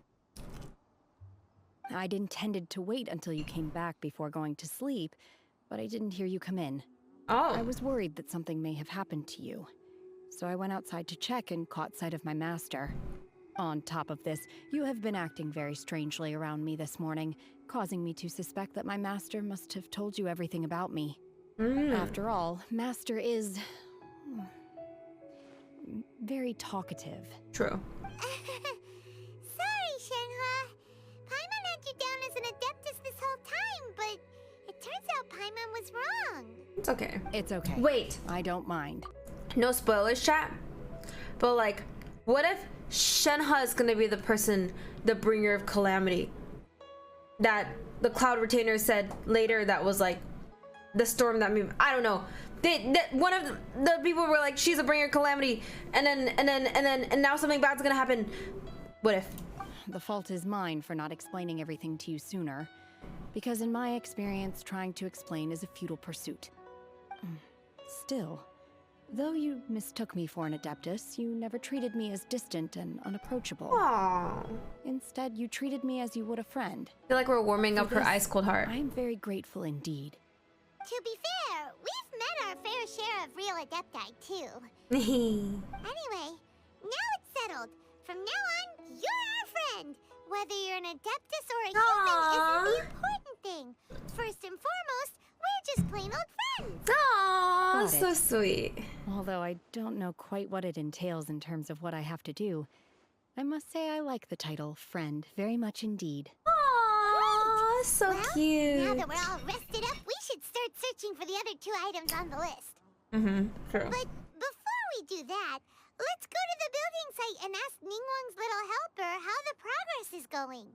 I'd intended to wait until you came back before going to sleep, but I didn't hear you come in.
Oh.
I was worried that something may have happened to you. So I went outside to check and caught sight of my master. On top of this, you have been acting very strangely around me this morning, causing me to suspect that my master must have told you everything about me. After all, Master is... very talkative.
True.
Sorry, Shenhe. Paimon had you down as an Adeptus this whole time, but it turns out Paimon was wrong.
It's okay.
It's okay.
Wait.
I don't mind.
No spoilers, chat. But like, what if Shenhe is gonna be the person, the bringer of calamity? That the Cloud Retainer said later that was like, the storm that moved. I don't know. One of the people were like, she's a bringer of calamity, and now something bad's gonna happen. What if?
The fault is mine for not explaining everything to you sooner. Because in my experience, trying to explain is a futile pursuit. Still, though you mistook me for an Adeptus, you never treated me as distant and unapproachable.
Aww.
Instead, you treated me as you would a friend.
I feel like we're warming up her ice-cold heart.
I'm very grateful indeed.
To be fair, we've met our fair share of real Adepti, too. Anyway, now it's settled. From now on, you're our friend. Whether you're an Adeptus or a human isn't the important thing. First and foremost, we're just plain old friends.
Aww, so sweet.
Although I don't know quite what it entails in terms of what I have to do, I must say I like the title Friend very much indeed.
Aww, so cute.
Now that we're all rested up, we should start searching for the other 2 items on the list.
True.
But before we do that, let's go to the building site and ask Ningguang's little helper how the progress is going.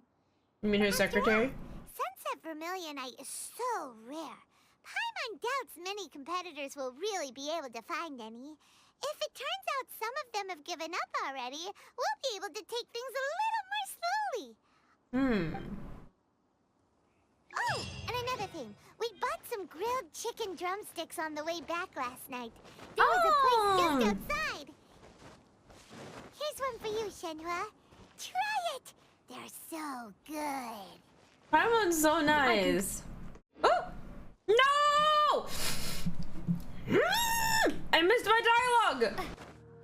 You mean her secretary?
Sunset Vermilionite is so rare. Paimon doubts many competitors will really be able to find any. If it turns out some of them have given up already, we'll be able to take things a little more slowly. Oh, and another thing. We bought some grilled chicken drumsticks on the way back last night. There was a place just outside. Here's one for you, Shenhe. Try it. They're so good.
That one's so nice. Oh! No! I missed my dialogue!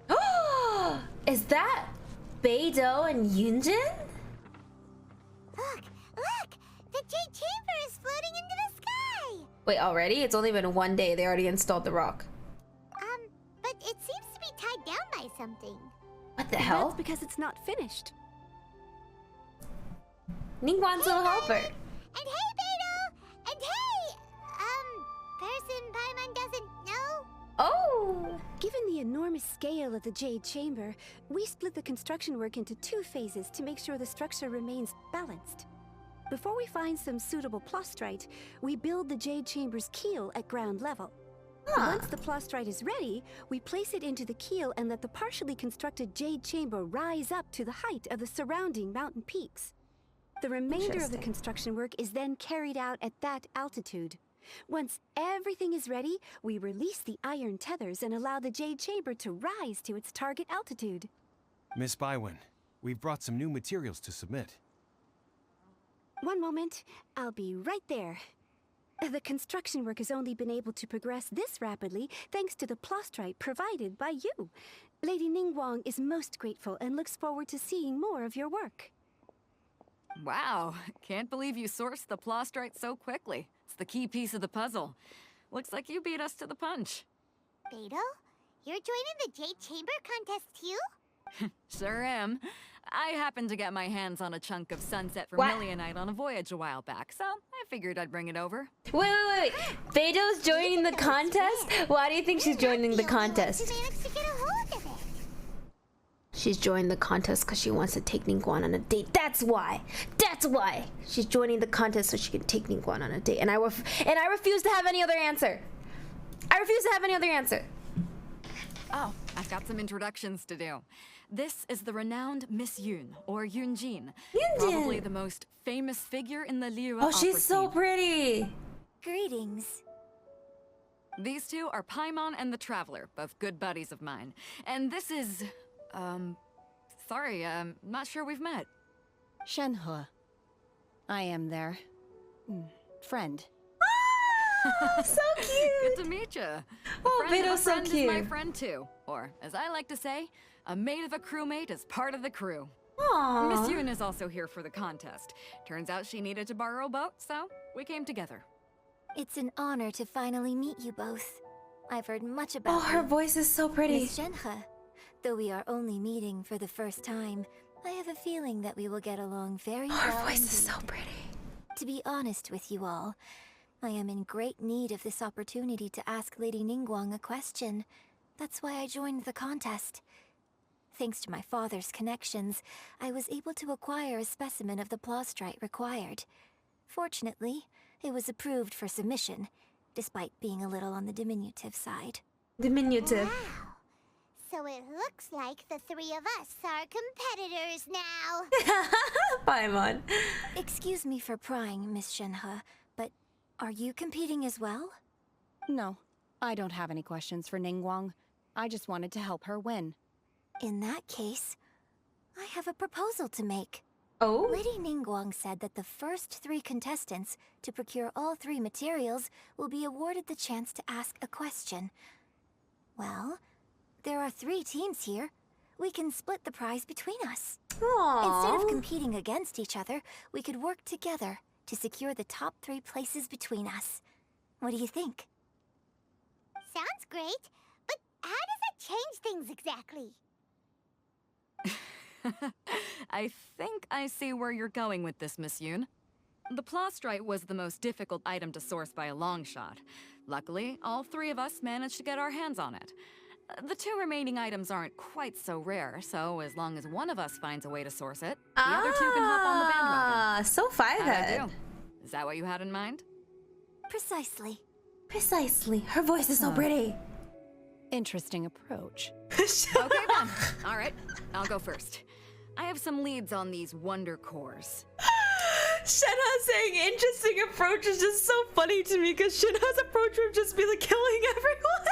Oh! Is that Beidou and Yunjin?
Look! The Jade Chamber is floating into the sky!
Wait, already? It's only been one day. They already installed the rock.
But it seems to be tied down by something.
What the hell?
That's because it's not finished.
Ningguang's little helper.
And hey, Beidou! And hey! Person Paimon doesn't know?
Oh!
Given the enormous scale of the Jade Chamber, we split the construction work into 2 phases to make sure the structure remains balanced. Before we find some suitable plastrite, we build the Jade Chamber's keel at ground level. Once the plastrite is ready, we place it into the keel and let the partially constructed Jade Chamber rise up to the height of the surrounding mountain peaks. The remainder of the construction work is then carried out at that altitude. Once everything is ready, we release the iron tethers and allow the Jade Chamber to rise to its target altitude.
Miss Bywin, we've brought some new materials to submit.
One moment, I'll be right there. The construction work has only been able to progress this rapidly thanks to the plastrite provided by you. Lady Ningguang is most grateful and looks forward to seeing more of your work.
Wow, can't believe you sourced the plastrite so quickly. It's the key piece of the puzzle. Looks like you beat us to the punch.
Beidou, you're joining the Jade Chamber contest too?
Sure am. I happened to get my hands on a chunk of sunset vermilionite on a voyage a while back, so I figured I'd bring it over.
Wait. Beidou's joining the contest? Why do you think she's joining the contest? She's joining the contest because she wants to take Ningguang on a date. That's why. She's joining the contest so she can take Ningguang on a date. And I refuse to have any other answer.
Oh, I've got some introductions to do. This is the renowned Miss Yun, or Yunjin. Probably the most famous figure in the Liyue
Oh, she's so pretty.
Greetings.
These two are Paimon and the Traveler, both good buddies of mine. And this is... sorry, not sure we've met.
Shenhe. I am their... friend.
So cute!
Good to meet you.
Oh, Beidou's so cute.
Is my friend too. Or, as I like to say, a mate of a crewmate is part of the crew.
Aww.
Miss Yun is also here for the contest. Turns out she needed to borrow a boat, so we came together.
It's an honor to finally meet you both. I've heard much about you.
Oh, her voice is so pretty.
Miss Shenhe. Though we are only meeting for the first time, I have a feeling that we will get along very well.
Her voice is so pretty.
To be honest with you all, I am in great need of this opportunity to ask Lady Ningguang a question. That's why I joined the contest. Thanks to my father's connections, I was able to acquire a specimen of the plastrite required. Fortunately, it was approved for submission, despite being a little on the diminutive side.
Diminutive.
Wow. So it looks like the 3 of us are competitors now.
Paimon.
Excuse me for prying, Miss Shenhe, but are you competing as well?
No, I don't have any questions for Ningguang. I just wanted to help her win.
In that case, I have a proposal to make.
Oh?
Lady Ningguang said that the first 3 contestants to procure all 3 materials will be awarded the chance to ask a question. Well, there are 3 teams here. We can split the prize between us.
Aww.
Instead of competing against each other, we could work together to secure the top 3 places between us. What do you think? Sounds great, but how does it change things exactly?
I think I see where you're going with this, Miss Yun. The plastrite was the most difficult item to source by a long shot. Luckily, all 3 of us managed to get our hands on it. The 2 remaining items aren't quite so rare, so as long as one of us finds a way to source it, the other 2 can hop on the bandwagon.
So
How'd I
five-head.
do? Is that what you had in mind?
Precisely.
Precisely. Her voice is so pretty.
Interesting approach.
Okay then. All right, I'll go first. I have some leads on these wonder cores.
Shenhe saying interesting approach is just so funny to me because Shenhe's approach would just be like killing everyone.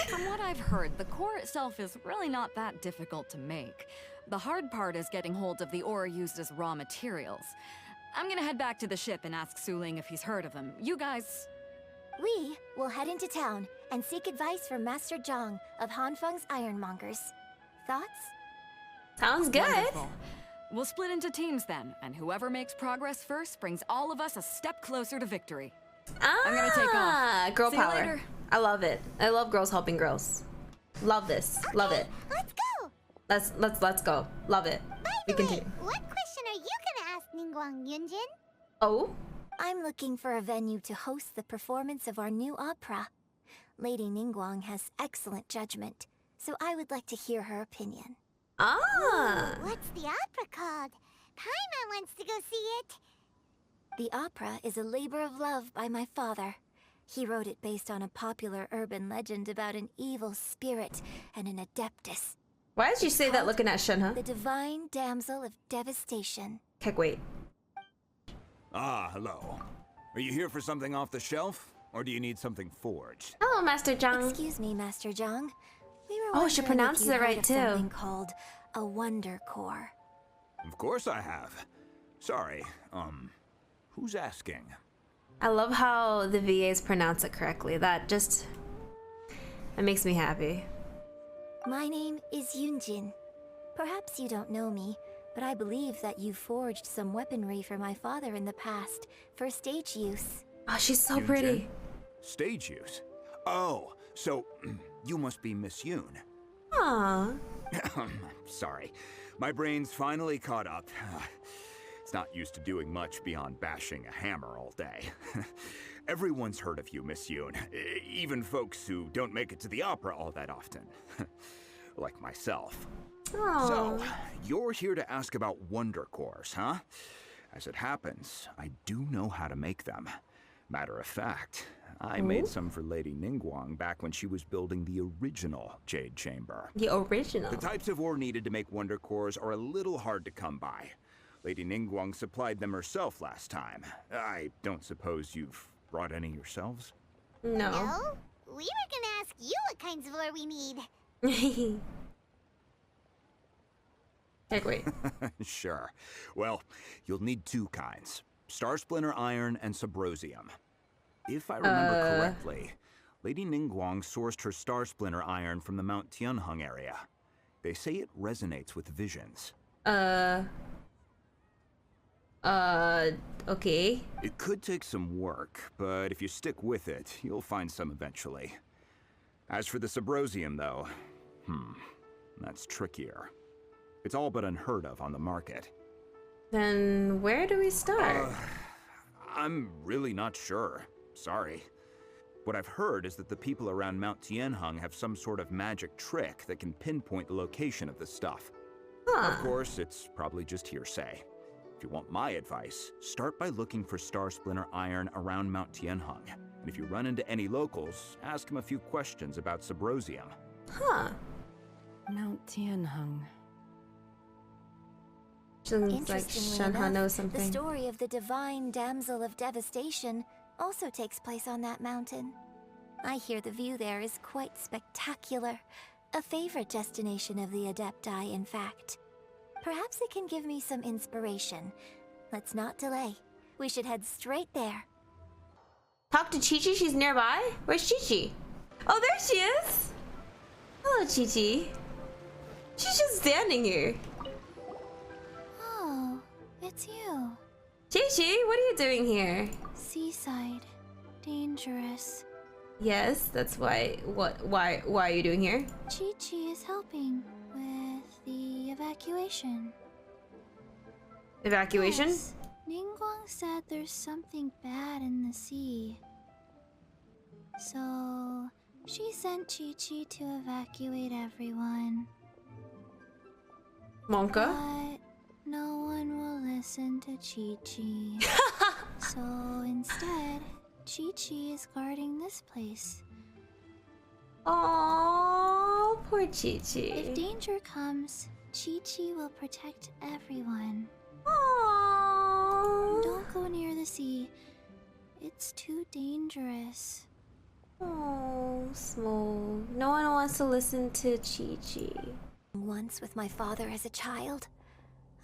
From what I've heard, the core itself is really not that difficult to make. The hard part is getting hold of the ore used as raw materials. I'm gonna head back to the ship and ask Suling if he's heard of them. You guys...
We will head into town and seek advice from Master Zhang of Hanfeng's Ironmongers. Thoughts?
Sounds good.
Wonderful. We'll split into teams then, and whoever makes progress first brings all of us a step closer to victory. I'm gonna take off.
Girl
See you
power.
later.
I love it. I love girls helping girls. Love this.
Okay,
love it.
Let's go.
Let's go. Love it.
By the way, what question are you gonna ask Ningguang, Yunjin?
Oh?
I'm looking for a venue to host the performance of our new opera. Lady Ningguang has excellent judgment, so I would like to hear her opinion.
Ah.
Ooh, what's the opera called? Paimon wants to go see it. The opera is a labor of love by my father. He wrote it based on a popular urban legend about an evil spirit and an adeptus.
Why did you say that looking at Shenhe?
The Divine Damsel of Devastation.
Okay, wait.
Ah, hello. Are you here for something off the shelf? Or do you need something forged?
Hello, Master Zhang.
Excuse me, Master Zhang. We were
Oh, she
wondering
pronounces
if you'd
it right,
heard of
too.
something called a wonder core.
Of course I have. Sorry, who's asking?
I love how the VAs pronounce it correctly. That makes me happy.
My name is Yunjin. Perhaps you don't know me, but I believe that you forged some weaponry for my father in the past for stage use.
Oh, she's so
Yunjin?
pretty.
Stage use? Oh, so you must be Miss Yoon.
Aww.
Sorry, my brain's finally caught up. It's not used to doing much beyond bashing a hammer all day. Everyone's heard of you, Miss Yoon. Even folks who don't make it to the opera all that often. Like myself.
Aww.
So, you're here to ask about wonder cores, huh? As it happens, I do know how to make them. Matter of fact, I made some for Lady Ningguang back when she was building the original Jade Chamber.
The original?
The types of ore needed to make wonder cores are a little hard to come by. Lady Ningguang supplied them herself last time. I don't suppose you've brought any yourselves?
No.
No? We were gonna ask you what kinds of ore we need.
Heck, wait.
Sure. Well, you'll need two kinds. Star Splinter Iron and Subrosium. If I remember correctly, Lady Ningguang sourced her Star Splinter Iron from the Mount Tianheng area. They say it resonates with visions.
Okay.
It could take some work, but if you stick with it, you'll find some eventually. As for the Subrosium, though, that's trickier. It's all but unheard of on the market.
Then where do we start?
I'm really not sure. Sorry. What I've heard is that the people around Mount Tianheng have some sort of magic trick that can pinpoint the location of the stuff. Of course, it's probably just hearsay. If you want my advice, start by looking for Star Splinter Iron around Mount Tianheng. And if you run into any locals, ask them a few questions about Subrosium.
Huh.
Mount Tianheng.
Seems like Shenhe knows something.
The story of the Divine Damsel of Devastation also takes place on that mountain. I hear the view there is quite spectacular. A favorite destination of the Adepti, in fact. Perhaps it can give me some inspiration. Let's not delay. We should head straight there.
Talk to Chi-Chi, she's nearby? Where's Chi-Chi? Oh, there she is! Hello, Chi-Chi. She's just standing here.
Oh, it's you.
Chi-Chi, what are you doing here?
Seaside. Dangerous.
Yes, that's why. Why are you doing here?
Chi-Chi is helping with the evacuation.
Evacuation?
Yes. Ningguang said there's something bad in the sea. So, she sent Chi-Chi to evacuate everyone.
Monka?
But no one will listen to Chi-Chi. So instead, Chi-Chi is guarding this place.
Oh, poor Chi-Chi.
If danger comes, Chi-Chi will protect everyone.
Aww.
Don't go near the sea. It's too dangerous.
Oh, Smoke. No one wants to listen to Chi-Chi.
Once with my father as a child,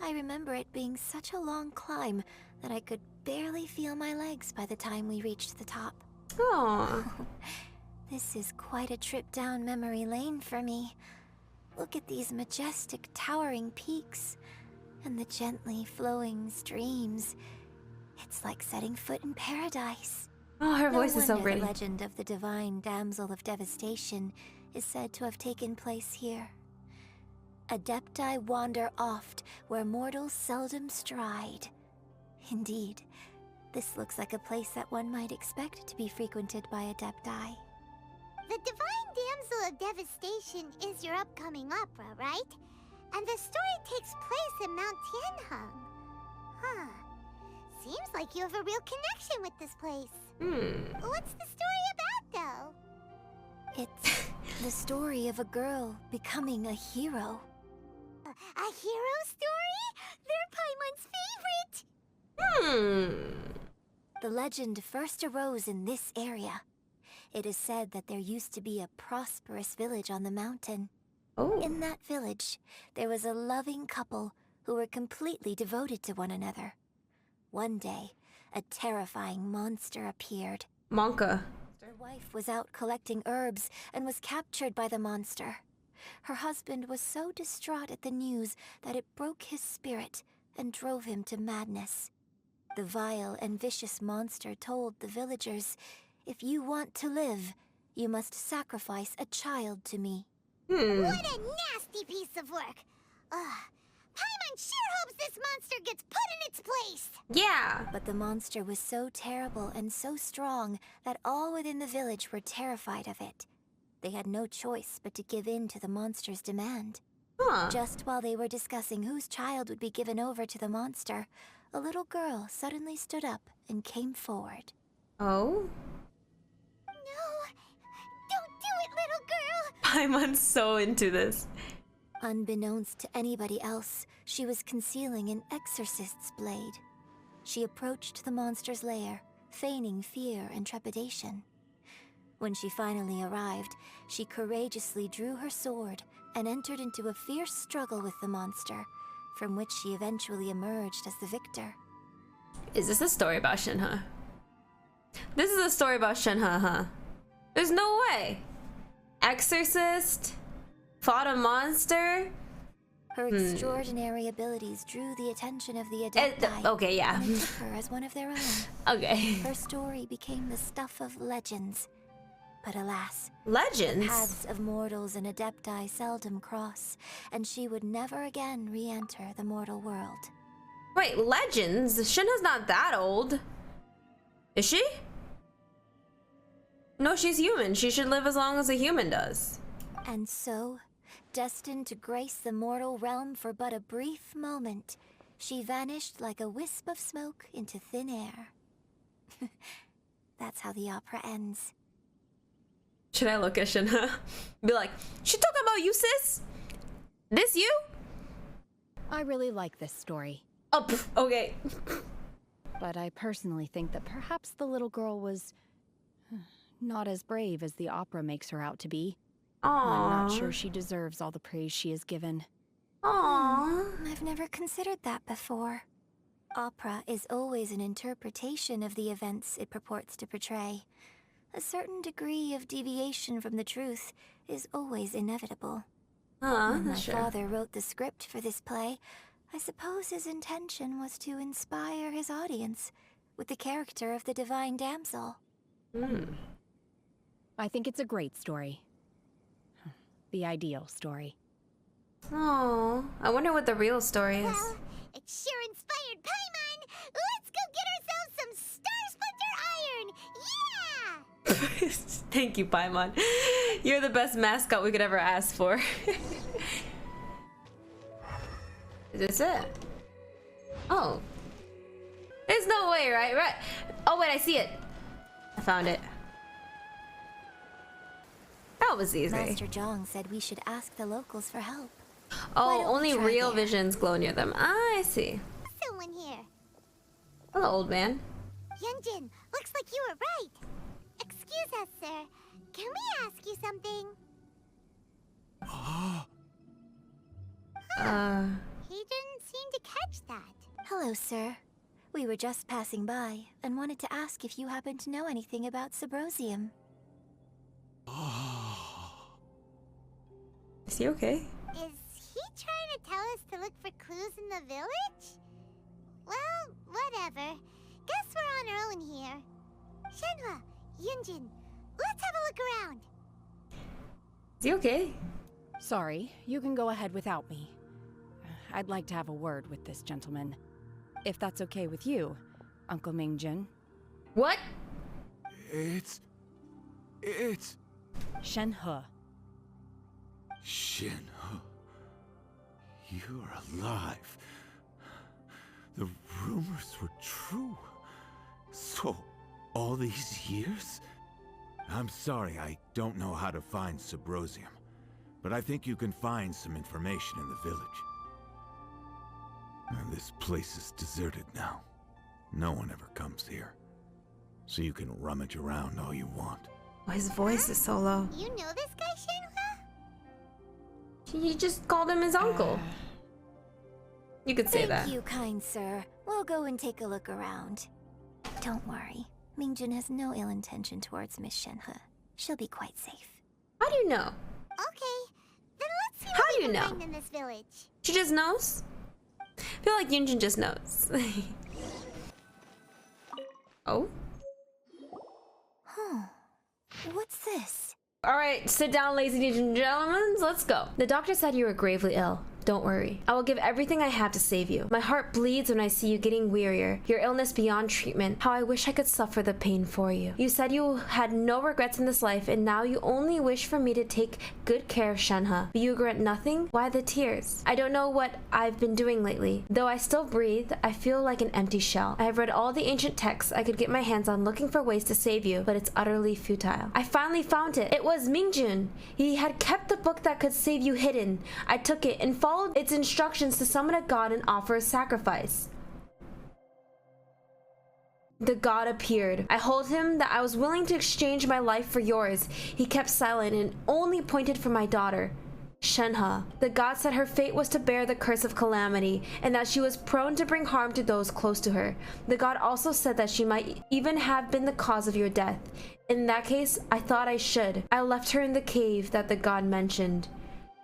I remember it being such a long climb that I could barely feel my legs by the time we reached the top.
Aww.
This is quite a trip down memory lane for me. Look at these majestic, towering peaks and the gently flowing streams. It's like setting foot in paradise.
Oh, her voice is so pretty.
The legend of the divine damsel of devastation is said to have taken place here. Adepti wander oft where mortals seldom stride. Indeed, this looks like a place that one might expect to be frequented by Adepti. The divine damsel of devastation is your upcoming opera, right? And the story takes place in Mount Tianheng. Huh. Seems like you have a real connection with this place. What's the story about, though? It's the story of a girl becoming a hero. A hero story? They're Paimon's favorite! The legend first arose in this area. It is said that there used to be a prosperous village on the mountain.
Oh.
In that village, there was a loving couple who were completely devoted to one another. One day, a terrifying monster appeared.
Monka.
Her wife was out collecting herbs and was captured by the monster. Her husband was so distraught at the news that it broke his spirit and drove him to madness. The vile and vicious monster told the villagers, "If you want to live, you must sacrifice a child to me." What a nasty piece of work! Paimon sure hopes this monster gets put in its place!
Yeah!
But the monster was so terrible and so strong that all within the village were terrified of it. They had no choice but to give in to the monster's demand.
Huh.
Just while they were discussing whose child would be given over to the monster, a little girl suddenly stood up and came forward.
Oh?
No! Don't do it, little girl!
Paimon's so into this.
Unbeknownst to anybody else, she was concealing an exorcist's blade. She approached the monster's lair, feigning fear and trepidation. When she finally arrived, she courageously drew her sword and entered into a fierce struggle with the monster, from which she eventually emerged as the victor.
Is this a story about Shenhe? This is a story about Shenhe, huh? There's no way! Exorcist? Fought a monster?
Her extraordinary abilities drew the attention of the Adepti.
Okay, yeah.
And they took her as one of their own.
Okay.
Her story became the stuff of legends. But alas,
legends?
The paths of mortals and Adepti seldom cross, and she would never again re-enter the mortal world.
Wait, legends? Shenhe's not that old. Is she? No, she's human. She should live as long as a human does.
And so, destined to grace the mortal realm for but a brief moment, she vanished like a wisp of smoke into thin air. That's how the opera ends.
Should I look at Shenhe? Be like, she talking about you, sis? This you?
I really like this story.
Oh, okay.
But I personally think that perhaps the little girl was not as brave as the opera makes her out to be.
Aww.
I'm not sure she deserves all the praise she is given.
Aww.
I've never considered that before. Opera is always an interpretation of the events it purports to portray. A certain degree of deviation from the truth is always inevitable. When my father wrote the script for this play, I suppose his intention was to inspire his audience with the character of the divine damsel.
I think it's a great story. The ideal story.
Oh, I wonder what the real story is.
Well, it sure inspired Paimon! Let's go get ourselves some Star Splinter Iron! Yeah!
Thank you, Paimon. You're the best mascot we could ever ask for. Is this it? Oh. There's no way, right? Oh, wait, I see it. I found it. That was easy.
Master Zhang said we should ask the locals for help.
Oh, only real visions glow near them. Ah, I see.
Someone here.
Hello, old man.
Yunjin, looks like you were right. Excuse us, sir. Can we ask you something? He didn't seem to catch that. Hello, sir. We were just passing by and wanted to ask if you happen to know anything about Subrosium.
Is he okay?
Is he trying to tell us to look for clues in the village? Well, whatever. Guess we're on our own here. Shenhe, Yunjin, let's have a look around.
Is he okay?
Sorry, you can go ahead without me. I'd like to have a word with this gentleman. If that's okay with you, Uncle Mingjun.
What?
It's...
Shenhe.
Shenhe. You're alive. The rumors were true. So, all these years? I'm sorry, I don't know how to find Subrosium, but I think you can find some information in the village. And this place is deserted now. No one ever comes here. So you can rummage around all you want.
Oh, his voice is so low.
You know this guy, Shenhe?
He just called him his uncle. You could say that.
Thank you, kind sir. We'll go and take a look around. Don't worry. Mingjun has no ill intention towards Miss Shenhe. She'll be quite safe.
How do you know?
Okay, then let's see
How
what
do
we
you
can
know?
find in this village.
She just knows? I feel like Yunjin just knows. Oh?
Huh. What's this?
Alright, sit down, ladies and gentlemen. Let's go. The doctor said you were gravely ill. Don't worry. I will give everything I have to save you. My heart bleeds when I see you getting wearier. Your illness beyond treatment. How I wish I could suffer the pain for you. You said you had no regrets in this life, and now you only wish for me to take good care of Shenhe. But you regret nothing? Why the tears? I don't know what I've been doing lately. Though I still breathe, I feel like an empty shell. I have read all the ancient texts I could get my hands on looking for ways to save you, but it's utterly futile. I finally found it. It was Mingjun. He had kept the book that could save you hidden. I took it and followed its instructions to summon a god and offer a sacrifice. The god appeared. I told him that I was willing to exchange my life for yours. He kept silent and only pointed for my daughter, Shenhe. The god said her fate was to bear the curse of calamity and that she was prone to bring harm to those close to her. The god also said that she might even have been the cause of your death. In that case, I thought I should. I left her in the cave that the god mentioned.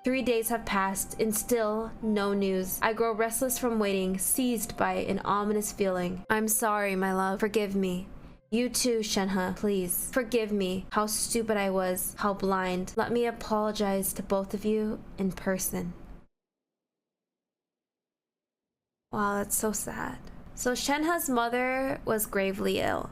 3 days have passed, and still no news. I grow restless from waiting, seized by an ominous feeling. I'm sorry, my love. Forgive me. You too, Shenhe, please. Forgive me. How stupid I was. How blind. Let me apologize to both of you in person. Wow, that's so sad. So Shenhe's mother was gravely ill,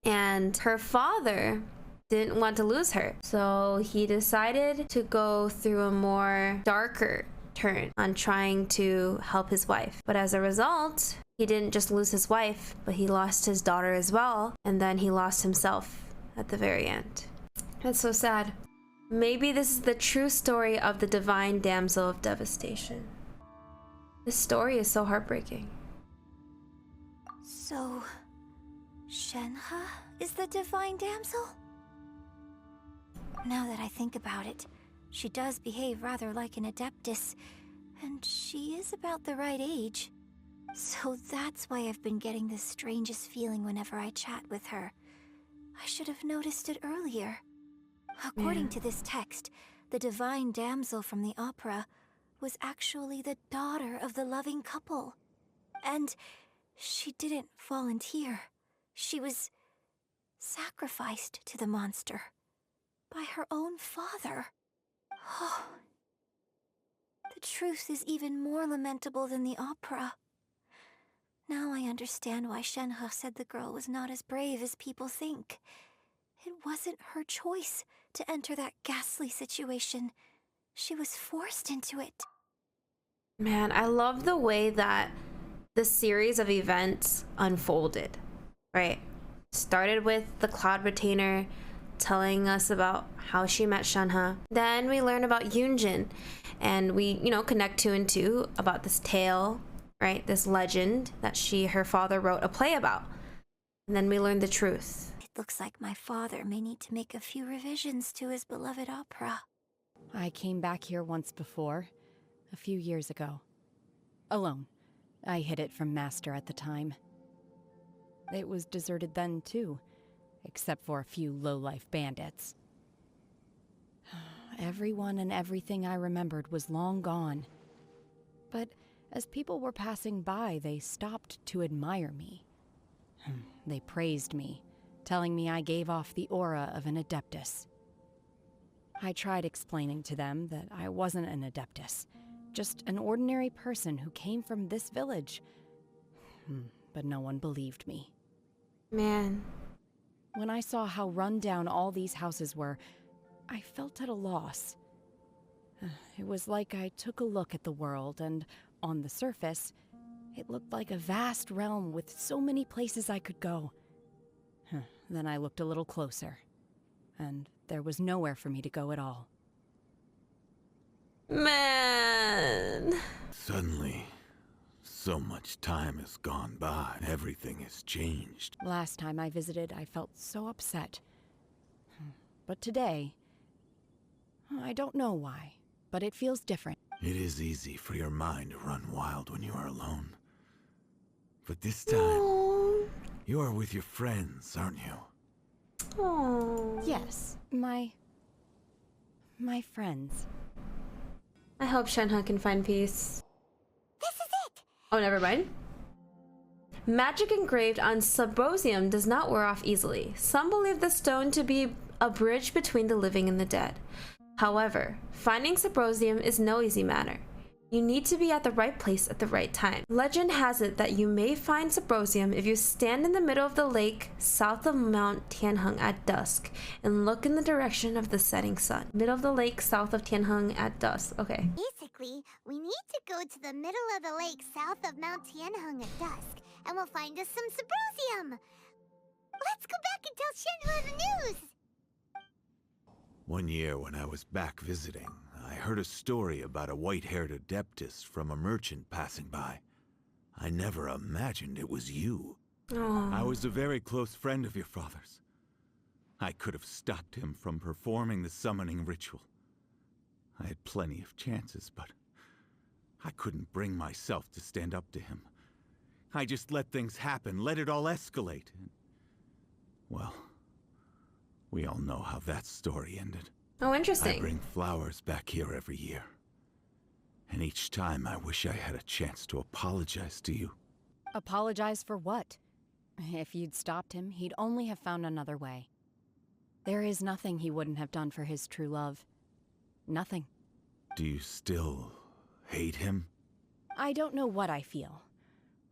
and her father didn't want to lose her, so he decided to go through a more darker turn on trying to help his wife. But as a result, he didn't just lose his wife, but he lost his daughter as well, and then he lost himself at the very end. That's so sad. Maybe this is the true story of the divine damsel of devastation. This story is so heartbreaking.
So, Shenhe is the divine damsel? Now that I think about it, she does behave rather like an adeptus, and she is about the right age. So that's why I've been getting the strangest feeling whenever I chat with her. I should have noticed it earlier. According to this text, the divine damsel from the opera was actually the daughter of the loving couple. And she didn't volunteer. She was sacrificed to the monster by her own father. Oh. The truth is even more lamentable than the opera. Now I understand why Shenhe said the girl was not as brave as people think. It wasn't her choice to enter that ghastly situation. She was forced into it.
Man, I love the way that the series of events unfolded, right? Started with the Cloud Retainer, telling us about how she met Shenhe. Then we learn about Yunjin, and we, connect two and two about this tale, right? This legend that her father wrote a play about. And then we learn the truth.
It looks like my father may need to make a few revisions to his beloved opera.
I came back here once before, a few years ago. Alone. I hid it from Master at the time. It was deserted then, too, except for a few low-life bandits. Everyone and everything I remembered was long gone. But as people were passing by, they stopped to admire me. They praised me, telling me I gave off the aura of an adeptus. I tried explaining to them that I wasn't an adeptus, just an ordinary person who came from this village. But no one believed me.
Man.
When I saw how run down all these houses were, I felt at a loss. It was like I took a look at the world, and on the surface, it looked like a vast realm with so many places I could go. Then I looked a little closer, and there was nowhere for me to go at all.
Man.
Suddenly, so much time has gone by. Everything has changed.
Last time I visited, I felt so upset. But today, I don't know why, but it feels different.
It is easy for your mind to run wild when you are alone. But this time, you are with your friends, aren't you?
Oh.
Yes, my friends.
I hope Shenhe can find peace.
This is it!
Oh, never mind. Magic engraved on Subrosium does not wear off easily. Some believe the stone to be a bridge between the living and the dead. However, finding Subrosium is no easy matter. You need to be at the right place at the right time. Legend has it that you may find Subrosium if you stand in the middle of the lake south of Mount Tianheng at dusk and look in the direction of the setting sun. Middle of the lake south of Tianheng at dusk. Okay.
Basically, we need to go to the middle of the lake south of Mount Tianheng at dusk, and we'll find us some Subrosium. Let's go back and tell Shenhe the news!
One year when I was back visiting, I heard a story about a white-haired adeptus from a merchant passing by. I never imagined it was you.
Aww.
I was a very close friend of your father's. I could have stopped him from performing the summoning ritual. I had plenty of chances, but I couldn't bring myself to stand up to him. I just let things happen, let it all escalate. Well, we all know how that story ended.
Oh, interesting.
I bring flowers back here every year. And each time I wish I had a chance to apologize to you.
Apologize for what? If you'd stopped him, he'd only have found another way. There is nothing he wouldn't have done for his true love. Nothing.
Do you still hate him?
I don't know what I feel.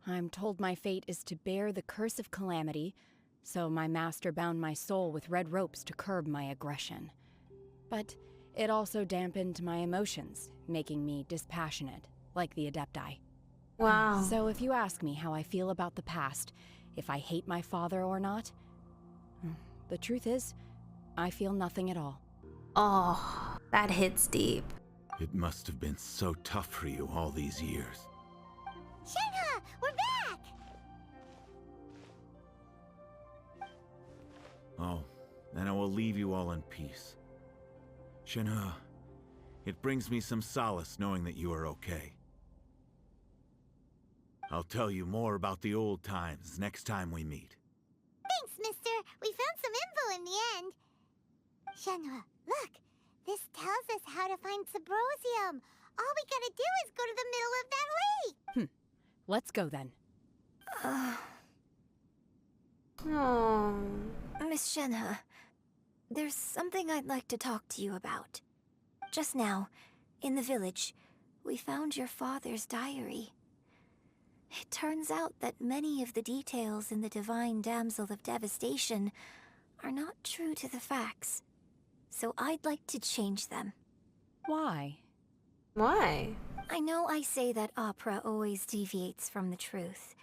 I'm told my fate is to bear the curse of calamity, so my master bound my soul with red ropes to curb my aggression. But it also dampened my emotions, making me dispassionate, like the Adepti.
Wow.
So if you ask me how I feel about the past, if I hate my father or not, the truth is, I feel nothing at all.
Oh, that hits deep.
It must have been so tough for you all these years.
Shenhe, we're back!
Oh, then I will leave you all in peace. Shenhe, it brings me some solace knowing that you are okay. I'll tell you more about the old times next time we meet.
Thanks, mister. We found some info in the end. Shenhe, look. This tells us how to find Subrosium. All we gotta do is go to the middle of that lake.
Let's go then.
Oh.
Miss Shenhe, there's something I'd like to talk to you about. Just now, in the village, we found your father's diary. It turns out that many of the details in the Divine Damsel of Devastation are not true to the facts. So I'd like to change them.
Why?
Why?
I know I say that opera always deviates from the truth,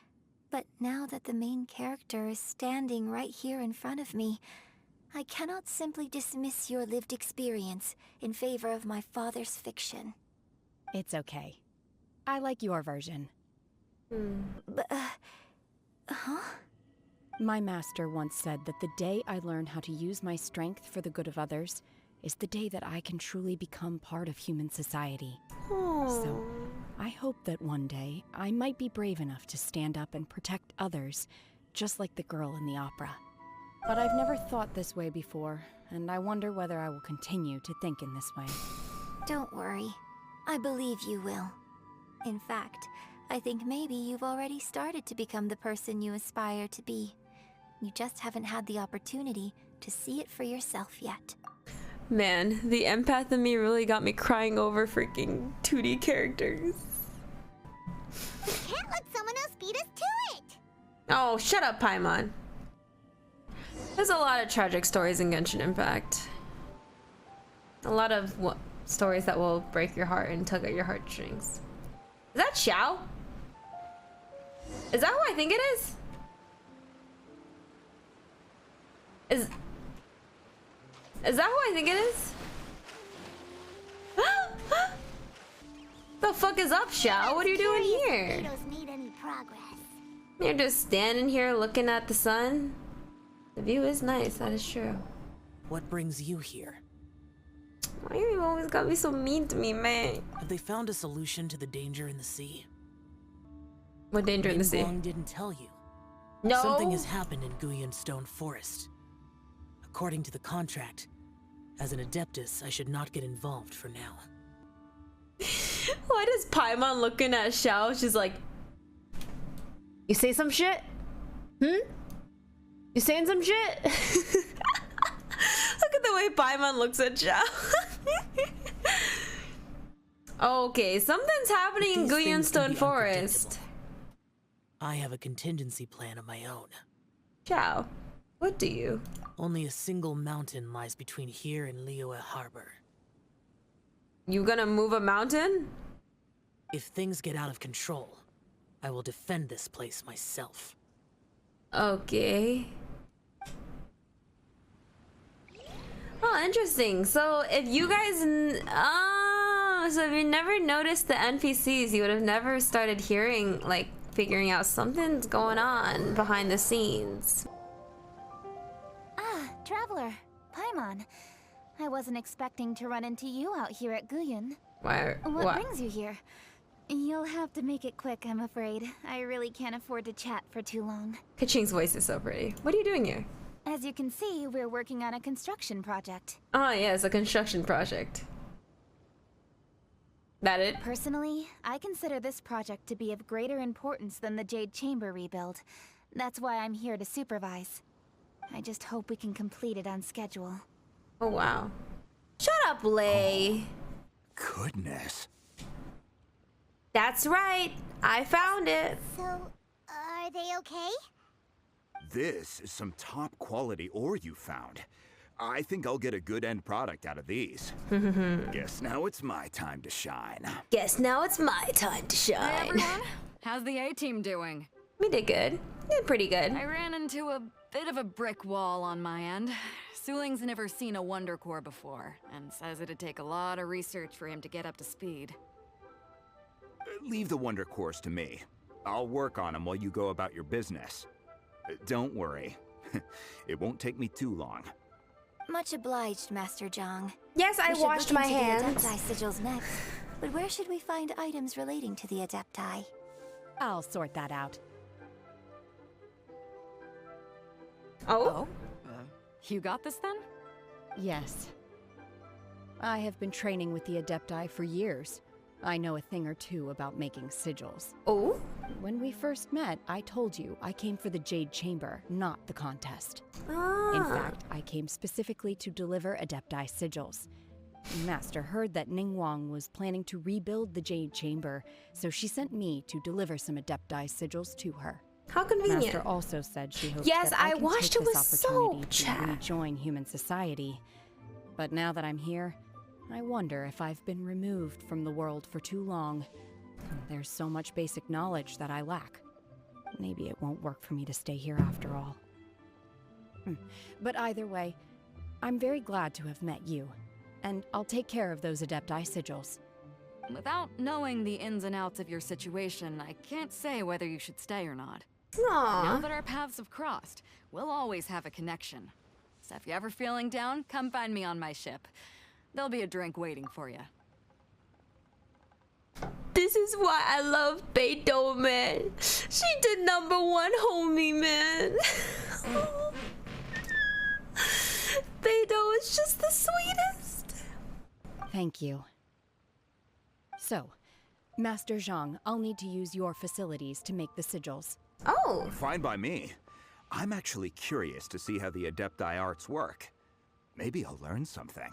but now that the main character is standing right here in front of me, I cannot simply dismiss your lived experience in favor of my father's fiction.
It's okay. I like your version.
But, huh?
My master once said that the day I learn how to use my strength for the good of others is the day that I can truly become part of human society. So, I hope that one day I might be brave enough to stand up and protect others, just like the girl in the opera. But I've never thought this way before, and I wonder whether I will continue to think in this way.
Don't worry. I believe you will. In fact, I think maybe you've already started to become the person you aspire to be. You just haven't had the opportunity to see it for yourself yet.
Man, the empath in me really got me crying over freaking 2D characters.
We can't let someone else beat us to it!
Oh, shut up, Paimon. There's a lot of tragic stories in Genshin Impact. A lot of stories that will break your heart and tug at your heartstrings. Is that Xiao? Is that who I think it is? Is that who I think it is? The fuck is up, Xiao? What are you doing here?
Made any progress.
You're just standing here looking at the sun. The view is nice, that is true.
What brings you here?
Why you always gotta be so mean to me, man?
Have they found a solution to the danger in the sea?
What danger in the sea?
Ningguang didn't tell you.
No.
Something has happened in Guyan Stone Forest. According to the contract, as an Adeptus, I should not get involved for now.
Why does Paimon looking at Xiao? She's like, you say some shit? You saying some shit? Look at the way Paimon looks at Xiao. Okay, something's happening in Guyan Stone Forest.
I have a contingency plan of my own.
Xiao, what do you?
Only a single mountain lies between here and Liyue Harbor.
You gonna move a mountain?
If things get out of control, I will defend this place myself.
Okay. Oh, interesting. So if you guys, so if you never noticed the NPCs, you would have never started hearing, like, figuring out something's going on behind the scenes.
Ah, Traveler, Paimon. I wasn't expecting to run into you out here at Guyan.
What
brings you here? You'll have to make it quick, I'm afraid. I really can't afford to chat for too long.
Kaching's voice is so pretty. What are you doing here?
As you can see, we're working on a construction project.
Oh, yes, a construction project. That it?
Personally, I consider this project to be of greater importance than the Jade Chamber rebuild. That's why I'm here to supervise. I just hope we can complete it on schedule.
Oh, wow. Shut up, Lei.
Goodness.
That's right. I found it.
So, are they okay?
This is some top quality ore you found. I think I'll get a good end product out of these. Guess now it's my time to shine.
Guess now it's my time to shine.
Hey everyone, how's the A-team doing?
We did good. Did pretty good.
I ran into a bit of a brick wall on my end. Suling's never seen a Wonder Core before, and says it'd take a lot of research for him to get up to speed.
Leave the Wonder Cores to me. I'll work on them while you go about your business. Don't worry. It won't take me too long.
Much obliged, Master Zhang.
Yes, I washed my hands.
The Adepti sigils next. But where should we find items relating to the Adepti?
I'll sort that out.
Oh? You got this then?
Yes. I have been training with the Adepti for years. I know a thing or two about making sigils.
Oh?
When we first met, I told you I came for the Jade Chamber, not the contest.
Ah.
In fact, I came specifically to deliver Adepti sigils. Master heard that Ningguang was planning to rebuild the Jade Chamber, so she sent me to deliver some Adepti sigils to her.
How convenient.
Master also said she hoped
yes,
that I
can watched
take
it
this
was
opportunity
so
to rejoin human society. But now that I'm here, I wonder if I've been removed from the world for too long. There's so much basic knowledge that I lack. Maybe it won't work for me to stay here after all. But either way, I'm very glad to have met you, and I'll take care of those Adepti sigils.
Without knowing the ins and outs of your situation, I can't say whether you should stay or not.
Aww.
Now that our paths have crossed, we'll always have a connection. So if you're ever feeling down, come find me on my ship. There'll be a drink waiting for you.
This is why I love Beidou, man. She did #1, homie, man. Beidou is just the sweetest.
Thank you. So, Master Zhang, I'll need to use your facilities to make the sigils.
Oh.
Fine by me. I'm actually curious to see how the Adepti arts work. Maybe I'll learn something.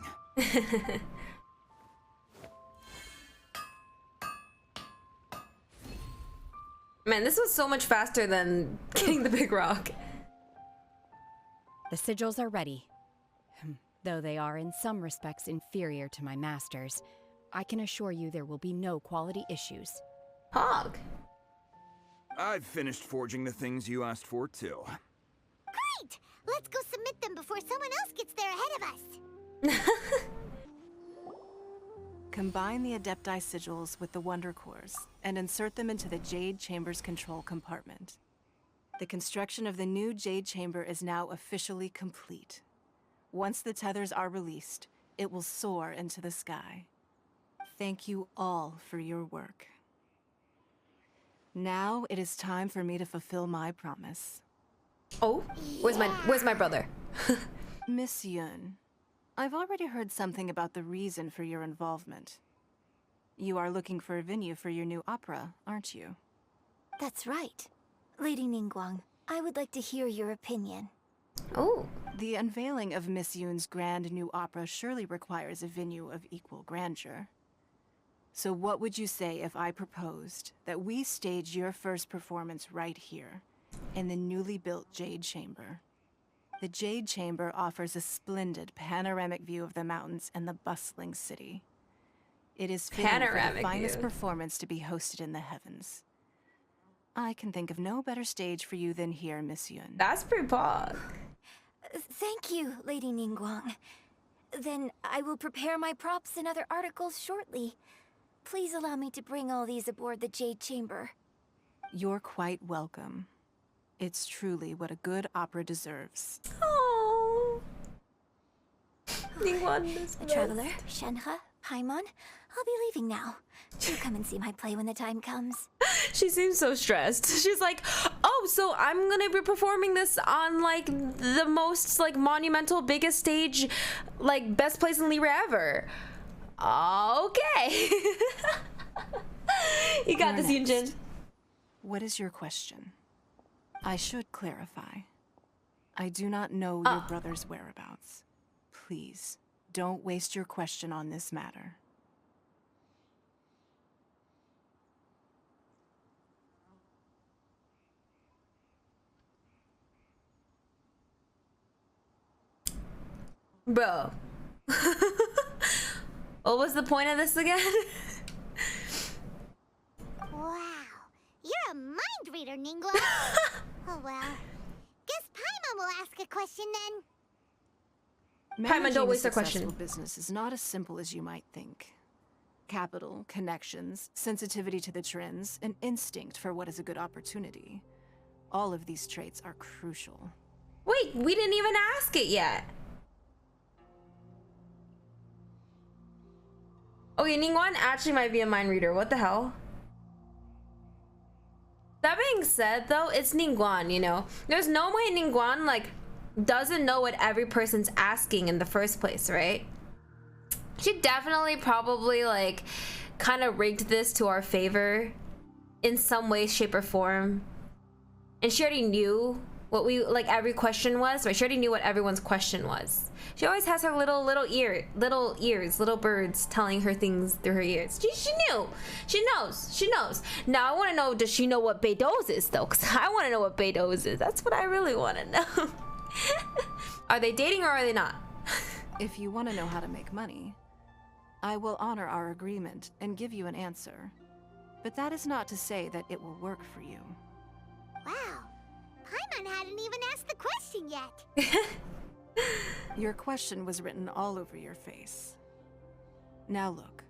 Man, this was so much faster than getting the big rock.
The sigils are ready. Though they are in some respects inferior to my master's, I can assure you there will be no quality issues.
Hog.
I've finished forging the things you asked for, too.
Great! Let's go submit them before someone else gets there ahead of us.
Combine the Adepti sigils with the Wonder Cores and insert them into the Jade Chamber's control compartment. The construction of the new Jade Chamber is now officially complete. Once the tethers are released, it will soar into the sky. Thank you all for your work. Now it is time for me to fulfill my promise.
Oh, where's my brother?
Miss Yun, I've already heard something about the reason for your involvement. You are looking for a venue for your new opera, aren't you?
That's right. Lady Ningguang, I would like to hear your opinion.
Oh.
The unveiling of Miss Yun's grand new opera surely requires a venue of equal grandeur. So what would you say if I proposed that we stage your first performance right here, in the newly built Jade Chamber? The Jade Chamber offers a splendid panoramic view of the mountains and the bustling city. It is fitting for the finest performance to be hosted in the heavens. I can think of no better stage for you than here, Miss Yun.
That's pretty pog.
Thank you, Lady Ningguang. Then I will prepare my props and other articles shortly. Please allow me to bring all these aboard the Jade Chamber.
You're quite welcome. It's truly what a good opera deserves.
Oh. The
Traveler, Shenhe, Paimon, I'll be leaving now. Do come and see my play when the time comes.
She seems so stressed. She's like, oh, so I'm gonna be performing this on like the most like monumental, biggest stage, like best place in Lira ever. Okay. You got this, Yunjin.
What is your question? I should clarify. I do not know your brother's whereabouts. Please, don't waste your question on this matter.
Bro. What was the point of this again?
Wow, you're a mind reader, Ningguang. Oh well. Guess Paimon will ask a question then.
Paimon, don't waste a question.
Successful business is not as simple as you might think. Capital, connections, sensitivity to the trends, an instinct for what is a good opportunity. All of these traits are crucial.
Wait, we didn't even ask it yet. Okay, Ningguang actually might be a mind reader. What the hell? That being said, though, it's Ningguang, you know? There's no way Ningguang, like, doesn't know what every person's asking in the first place, right? She definitely probably, like, kind of rigged this to our favor in some way, shape, or form. And she already knew what we, like, every question was, right? She already knew what everyone's question was. She always has her little ears, little birds telling her things through her ears. She knew. She knows. Now I want to know, does she know what Beidou's is, though? Because I want to know what Beidou's is. That's what I really want to know. Are they dating or are they not?
If you want to know how to make money, I will honor our agreement and give you an answer. But that is not to say that it will work for you.
Wow, Paimon hadn't even asked the question yet.
Your question was written all over your face. Now look,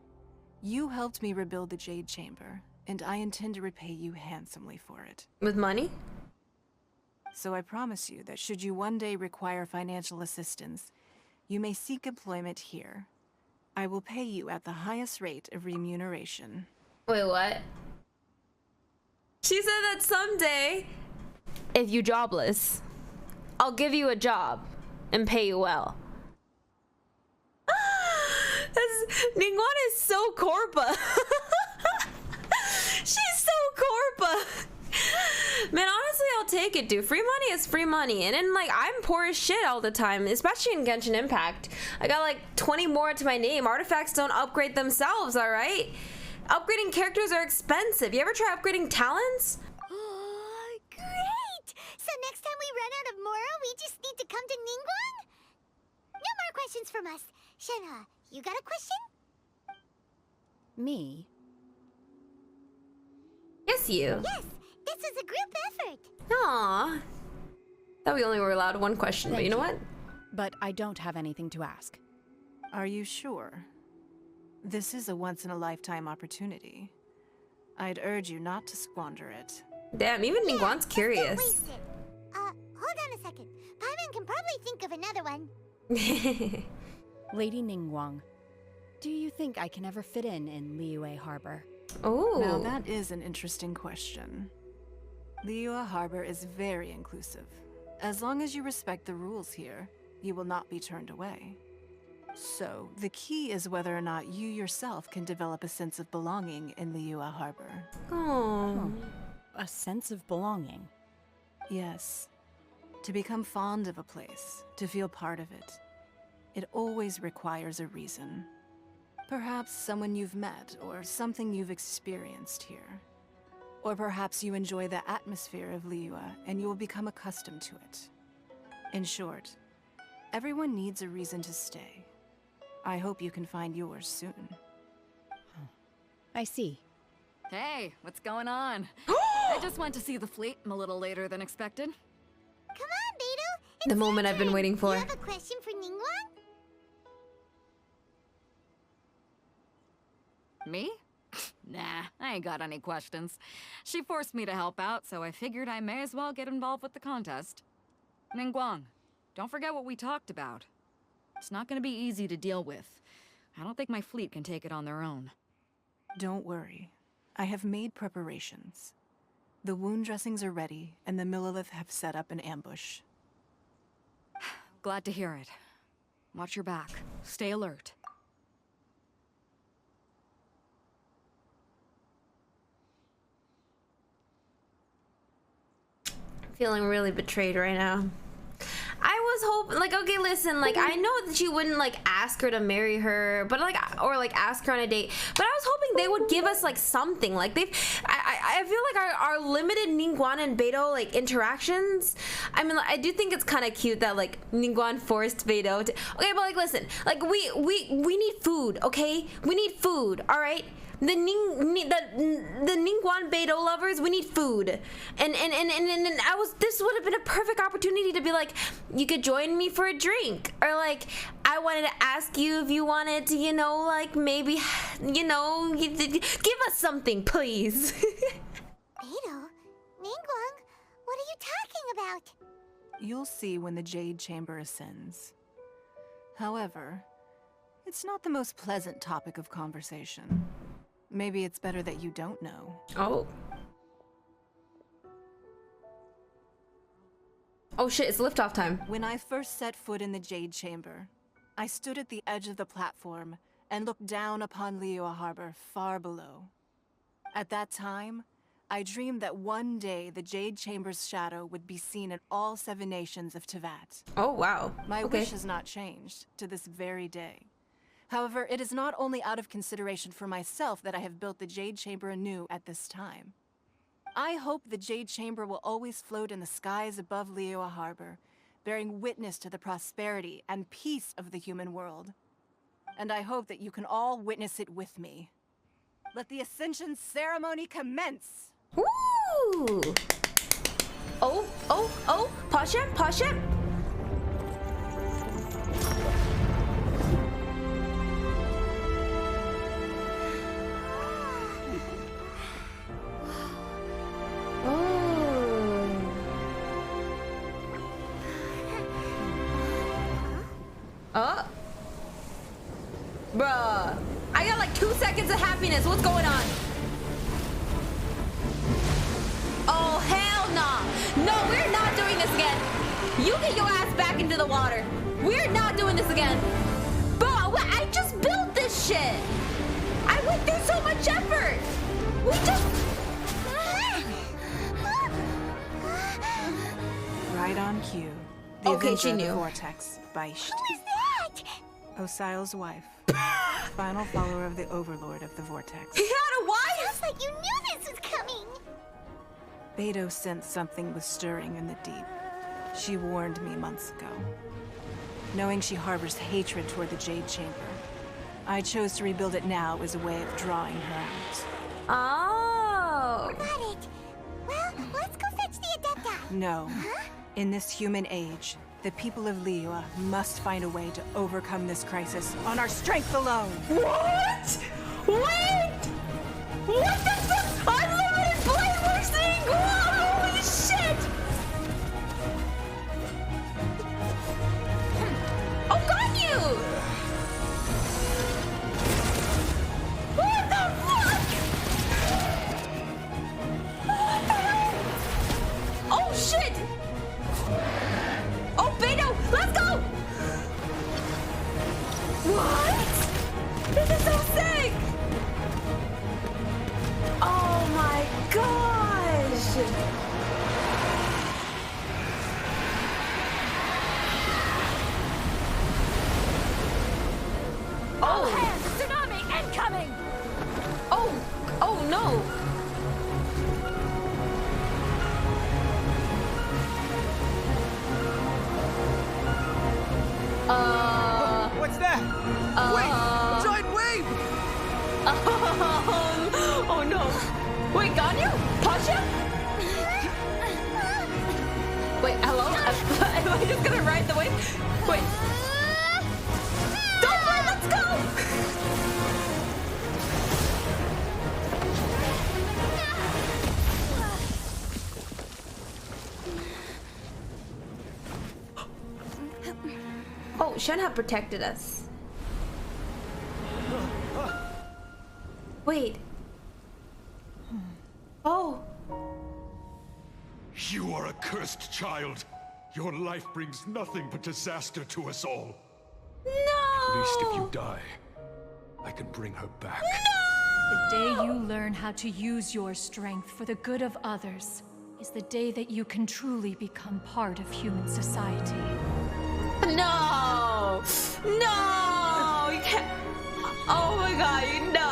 you helped me rebuild the Jade Chamber, and I intend to repay you handsomely for it.
With money?
So I promise you that should you one day require financial assistance, you may seek employment here. I will pay you at the highest rate of remuneration.
Wait, what? She said that someday, if you're jobless, I'll give you a job and pay you well. Ningguang is so corpa. She's so corpa. Man, honestly, I'll take it, dude. Free money is free money. And then, like, I'm poor as shit all the time, especially in Genshin Impact. I got, like, 20 more to my name. Artifacts don't upgrade themselves, all right? Upgrading characters are expensive. You ever try upgrading talents?
Oh, great! So next time we run out of Mora, we just need to come to Ningguang? No more questions from us. Shenhe, you got a question?
Me?
Yes, you.
Yes, this is a group effort.
Aww. Thought we only were allowed one question, but you know what?
But I don't have anything to ask.
Are you sure? This is a once-in-a-lifetime opportunity. I'd urge you not to squander it.
Damn, even Ningguang's curious.
Don't waste it. Hold on a second. Paimon can probably think of another one.
Lady Ningguang, do you think I can ever fit in Liyue Harbor?
Oh.
Now that is an interesting question. Liyue Harbor is very inclusive. As long as you respect the rules here, you will not be turned away. So, the key is whether or not you yourself can develop a sense of belonging in Liyue Harbor.
Oh.
A sense of belonging?
Yes. To become fond of a place, to feel part of it, it always requires a reason. Perhaps someone you've met, or something you've experienced here. Or perhaps you enjoy the atmosphere of Liyue, and you will become accustomed to it. In short, everyone needs a reason to stay. I hope you can find yours soon.
I see.
Hey, what's going on? I just went to see the fleet a little later than expected.
Come on, Beidou.
The moment I've been waiting for.
You have a question for Ningguang?
Me? Nah, I ain't got any questions. She forced me to help out, so I figured I may as well get involved with the contest. Ningguang, don't forget what we talked about. It's not gonna be easy to deal with. I don't think my fleet can take it on their own.
Don't worry. I have made preparations. The wound dressings are ready, and the Millilith have set up an ambush.
Glad to hear it. Watch your back. Stay alert.
Feeling really betrayed right now. I was hoping, like, okay, listen, like, I know that you wouldn't, like, ask her to marry her, but, like, or, like, ask her on a date, but I was hoping they would give us, like, something. Like, I feel like our limited Ningguang and Beidou, like, interactions, I mean, like, I do think it's kind of cute that, like, Ningguang forced Beidou to, okay, but, like, listen, like, we need food, okay? We need food, all right? The Ningguang Beidou lovers, we need food, and this would have been a perfect opportunity to be like, you could join me for a drink, or like, I wanted to ask you if you wanted to, you know, like maybe, you know, give us something, please.
Beidou, Ningguang, what are you talking about?
You'll see when the Jade Chamber ascends. However, it's not the most pleasant topic of conversation. Maybe it's better that you don't know.
Oh. Oh shit, it's liftoff time.
When I first set foot in the Jade Chamber, I stood at the edge of the platform and looked down upon Liyue Harbor far below. At that time, I dreamed that one day the Jade Chamber's shadow would be seen in all 7 nations of Teyvat.
Oh wow.
My wish has not changed to this very day. However, it is not only out of consideration for myself that I have built the Jade Chamber anew at this time. I hope the Jade Chamber will always float in the skies above Liyue Harbor, bearing witness to the prosperity and peace of the human world. And I hope that you can all witness it with me. Let the Ascension ceremony commence!
Woo! Oh, pause it. Bruh. I got like 2 seconds of happiness. What's going on? Oh, hell no. No, we're not doing this again. You get your ass back into the water. We're not doing this again. Bro, I just built this shit. I went through so much effort. We just...
Right on cue. The
Okay,
Avenger
she
of the
knew.
Vortex, Beisht.
Who is that?
Osial's wife. Final follower of the Overlord of the Vortex.
He had a wife?
Sounds like you knew this was coming.
Beidou sensed something was stirring in the deep. She warned me months ago. Knowing she harbors hatred toward the Jade Chamber, I chose to rebuild it now as a way of drawing her out.
Oh.
Got it. Well, let's go fetch the Adepta.
No. In this human age, the people of Liyue must find a way to overcome this crisis on our strength alone.
What? Wait! What the fuck? Unlimited blade works the holy shit! Oh, got you! What the fuck? What the hell? Oh shit! Oh, Beidou, let's go! What? This is so sick! Oh my gosh! Oh!
Tsunami incoming!
Oh! Oh no!
What's that? Wait! A giant wave!
Oh no! Wait, Ganyu? Pasha? Wait, hello? Am I just gonna ride the wave? Wait. Don't worry, let's go! Oh, Shenhe protected us. Wait. Oh.
You are a cursed child. Your life brings nothing but disaster to us all.
No!
At least if you die, I can bring her back.
The day you learn how to use your strength for the good of others is the day that you can truly become part of human society.
No! No! You can't. Oh my god, no!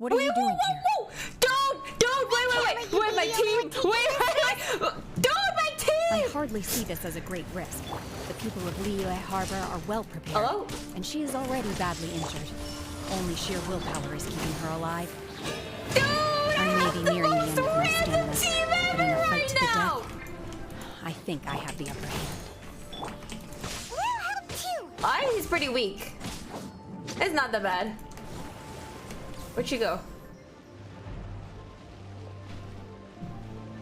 What are you doing here?
Don't! Wait, my team! Wait! Don't, my team!
I hardly see this as a great risk. The people of Liyue Harbor are well prepared.
Hello?
And she is already badly injured. Only sheer willpower is keeping her alive.
Dude,
I may be nearing the end of my stamina,
team
but in a
ever
fight
right
to the
now!
death, I think I have the upper hand.
I think he's pretty weak. It's not that bad. Where'd she go?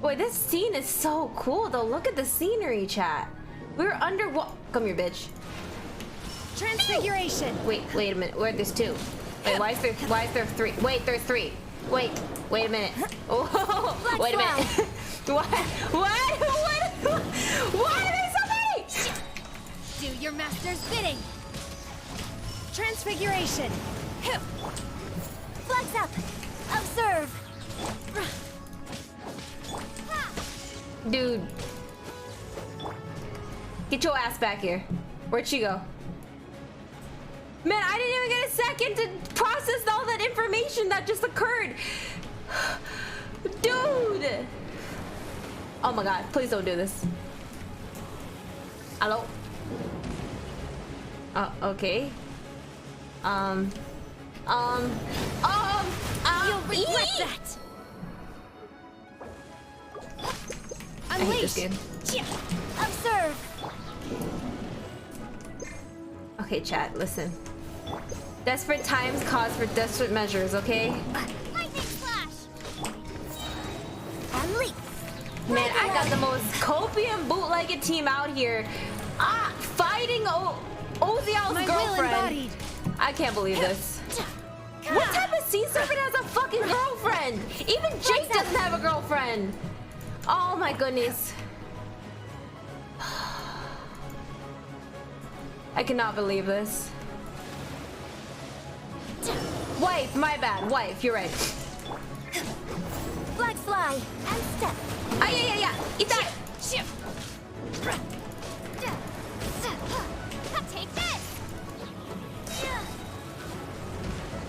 Boy, this scene is so cool though. Look at the scenery, chat. We're under what? Come here, bitch.
Transfiguration.
Wait a minute. Where there's two? Wait, why is there three? Wait, there's three. Wait a minute. Oh, wait a minute. Why are there so many?
Do your master's bidding. Transfiguration.
Flux up! Observe!
Dude. Get your ass back here. Where'd she go? Man, I didn't even get a second to process all that information that just occurred. Dude! Oh my god, please don't do this. Hello? Okay.
You'll regret that!
I hate this game.
Observe!
Okay, chat, listen. Desperate times cause for desperate measures, okay?
Lightning flash! And leap!
Man, I got the most copium bootlegged team out here. Fighting Oziel's girlfriend. I can't believe this. What type of sea serpent has a fucking girlfriend? Even Jade doesn't have a girlfriend. Oh my goodness. I cannot believe this. Wife, my bad. Wife, you're right.
Flag fly and step.
Yeah. Eat that.
Take this.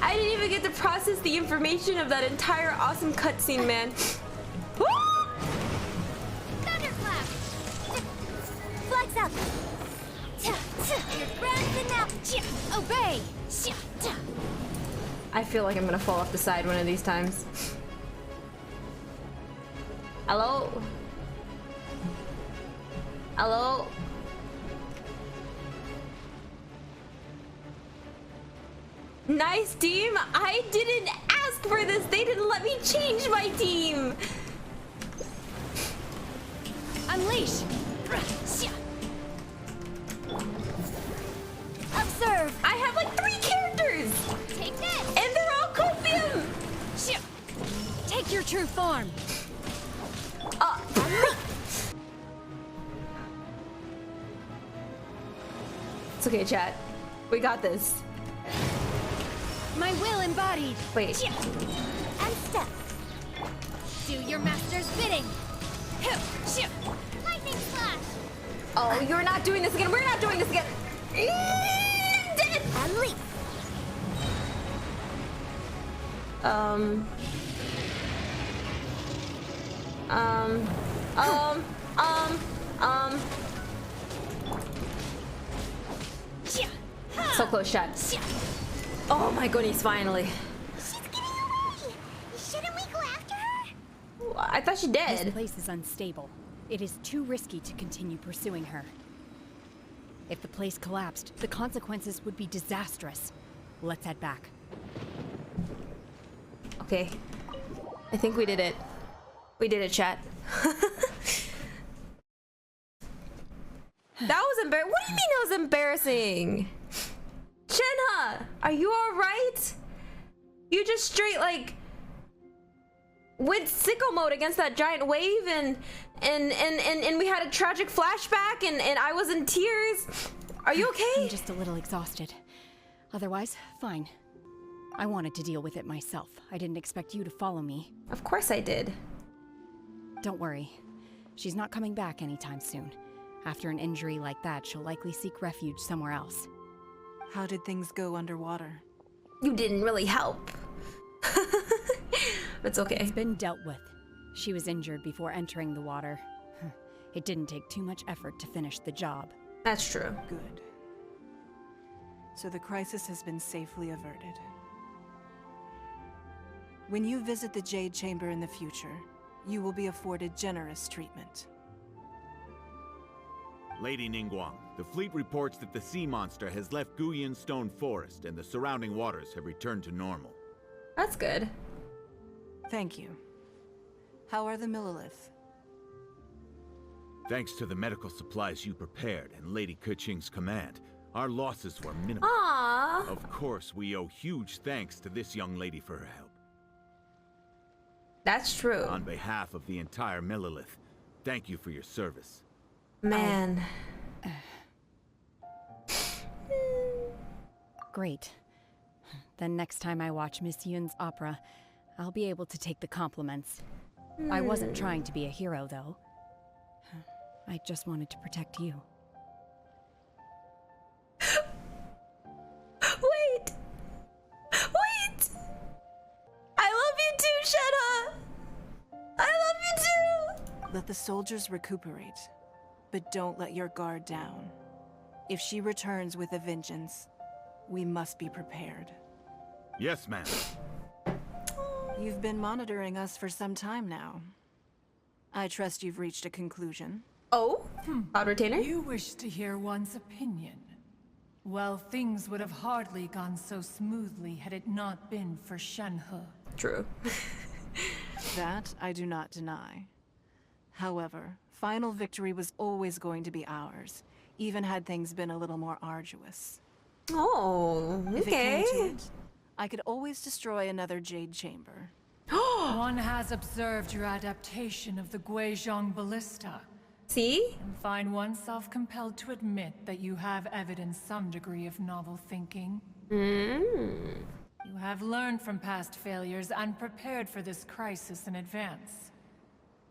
I didn't even get to process the information of that entire awesome cutscene, man.
Thunderclap. Flags up. Your grand finale. Obey.
I feel like I'm gonna fall off the side one of these times. Hello? Hello? Nice team! I didn't ask for this! They didn't let me change my team!
Unleash! Observe!
I have like 3 characters!
Take this!
And they're all copium!
Take your true form!
It's okay, chat. We got this.
My will embodied!
Wait.
And step! Do your master's bidding! Lightning flash!
Oh, you're not doing this again! We're not doing this again! Dead!
And leap!
So close, shot. Oh my goodness, finally.
She's getting away! Shouldn't we go after her?
I thought she did.
This place is unstable. It is too risky to continue pursuing her. If the place collapsed, the consequences would be disastrous. Let's head back.
Okay. I think we did it. We did it, chat. That was embarrassing. What do you mean it was embarrassing? Shenhe, are you alright? You just straight like went sicko mode against that giant wave and we had a tragic flashback and I was in tears. Are you okay?
I'm just a little exhausted. Otherwise, fine. I wanted to deal with it myself. I didn't expect you to follow me.
Of course I did.
Don't worry. She's not coming back anytime soon. After an injury like that, she'll likely seek refuge somewhere else.
How did things go underwater?
You didn't really help. It's okay.
It's been dealt with. She was injured before entering the water. It didn't take too much effort to finish the job.
That's true.
Good. So the crisis has been safely averted. When you visit the Jade Chamber in the future, you will be afforded generous treatment.
Lady Ningguang, the fleet reports that the sea monster has left Guyan Stone Forest and the surrounding waters have returned to normal.
That's good.
Thank you. How are the Millilith?
Thanks to the medical supplies you prepared and Lady Keqing's command, our losses were minimal.
Aww.
Of course, we owe huge thanks to this young lady for her help.
That's true.
On behalf of the entire Millilith, thank you for your service.
Man.
Great. Then next time I watch Miss Yun's opera, I'll be able to take the compliments. I wasn't trying to be a hero, though. I just wanted to protect you.
Wait! Wait! I love you too, Shenhe! I love you too!
Let the soldiers recuperate, but don't let your guard down. If she returns with a vengeance, we must be prepared.
Yes, ma'am.
You've been monitoring us for some time now. I trust you've reached a conclusion.
Oh? Cloud Retainer?
You wish to hear one's opinion. Well, things would have hardly gone so smoothly had it not been for Shenhe.
True.
That I do not deny. However, final victory was always going to be ours, even had things been a little more arduous.
Oh, okay.
If it came to it, I could always destroy another Jade Chamber.
One has observed your adaptation of the Guizhong Ballista.
See?
And find oneself compelled to admit that you have evidenced some degree of novel thinking. You have learned from past failures and prepared for this crisis in advance.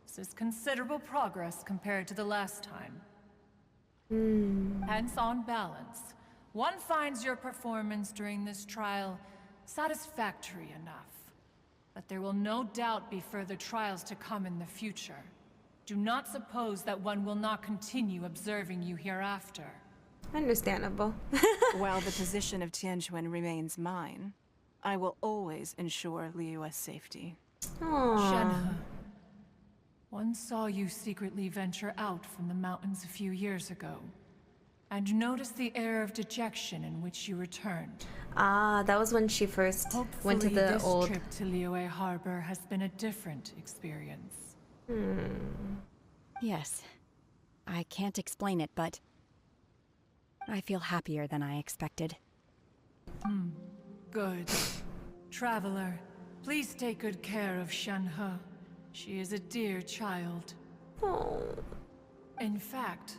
This is considerable progress compared to the last time. Hence, on balance, one finds your performance during this trial satisfactory enough. But there will no doubt be further trials to come in the future. Do not suppose that one will not continue observing you hereafter.
Understandable.
While the position of Tianquan remains mine, I will always ensure Liyue's safety.
Shenhe, one saw you secretly venture out from the mountains a few years ago, and noticed the air of dejection in which you returned.
Ah, that was when she first went to the
this
old...
trip to Liyue Harbor has been a different experience.
Yes. I can't explain it, but I feel happier than I expected.
Good. Traveler, please take good care of Shenhe. She is a dear child.
Oh.
In fact,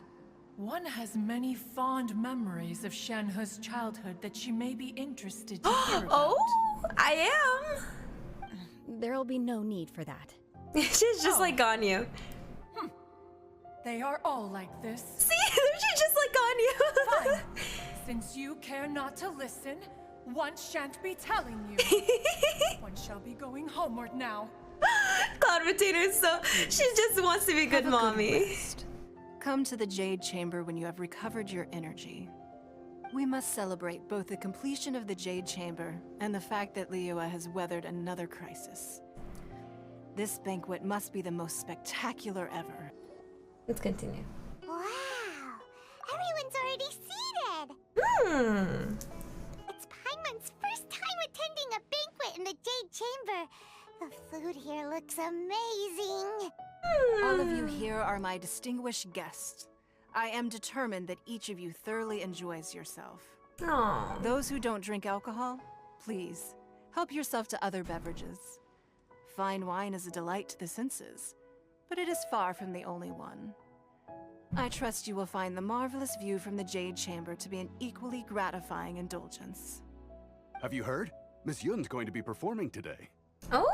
one has many fond memories of Shenhe's childhood that she may be interested to hear about.
Oh, I am.
There'll be no need for that.
She's just like Ganyu.
They are all like this.
See, she's just like Ganyu.
Fine. Since you care not to listen, one shan't be telling you. One shall be going homeward now.
Cloud Retainer, so she just wants to be a good mommy.
Come to the Jade Chamber when you have recovered your energy. We must celebrate both the completion of the Jade Chamber and the fact that Liyue has weathered another crisis. This banquet must be the most spectacular ever.
Let's continue.
Wow! Everyone's already seated! It's Paimon's first time attending a banquet in the Jade Chamber. The food here looks amazing.
All of you here are my distinguished guests. I am determined that each of you thoroughly enjoys yourself.
Aww.
Those who don't drink alcohol, please, help yourself to other beverages. Fine wine is a delight to the senses, but it is far from the only one. I trust you will find the marvelous view from the Jade Chamber to be an equally gratifying indulgence.
Have you heard? Miss Yun's going to be performing today.
Oh!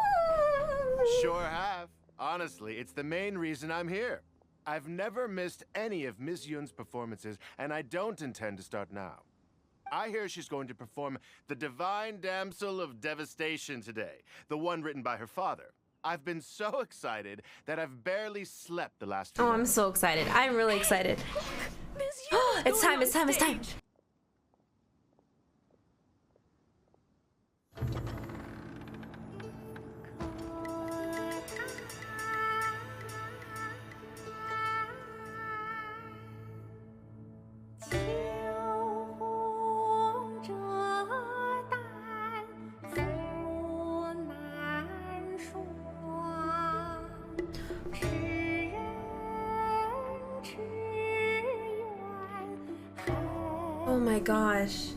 Sure have. Honestly, it's the main reason I'm here. I've never missed any of Miss Yun's performances, and I don't intend to start now. I hear she's going to perform The Divine Damsel of Devastation today, the one written by her father. I've been so excited that I've barely slept the last few
Oh, I'm
months.
so excited. I'm really excited. It's time, it's time, it's time. Oh my gosh.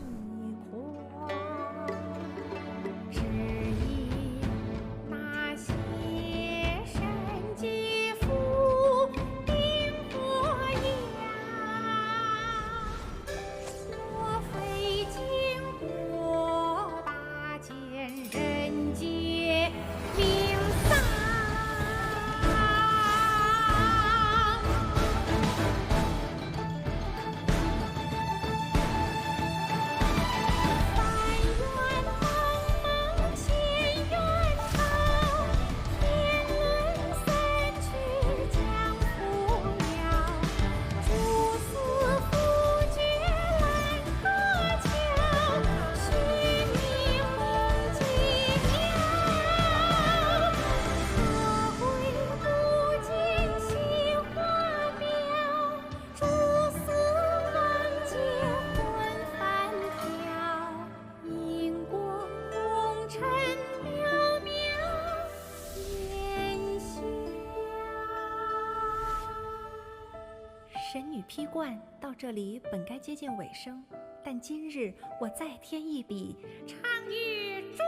披冠到这里本该接近尾声，但今日我再添一笔，倡议诸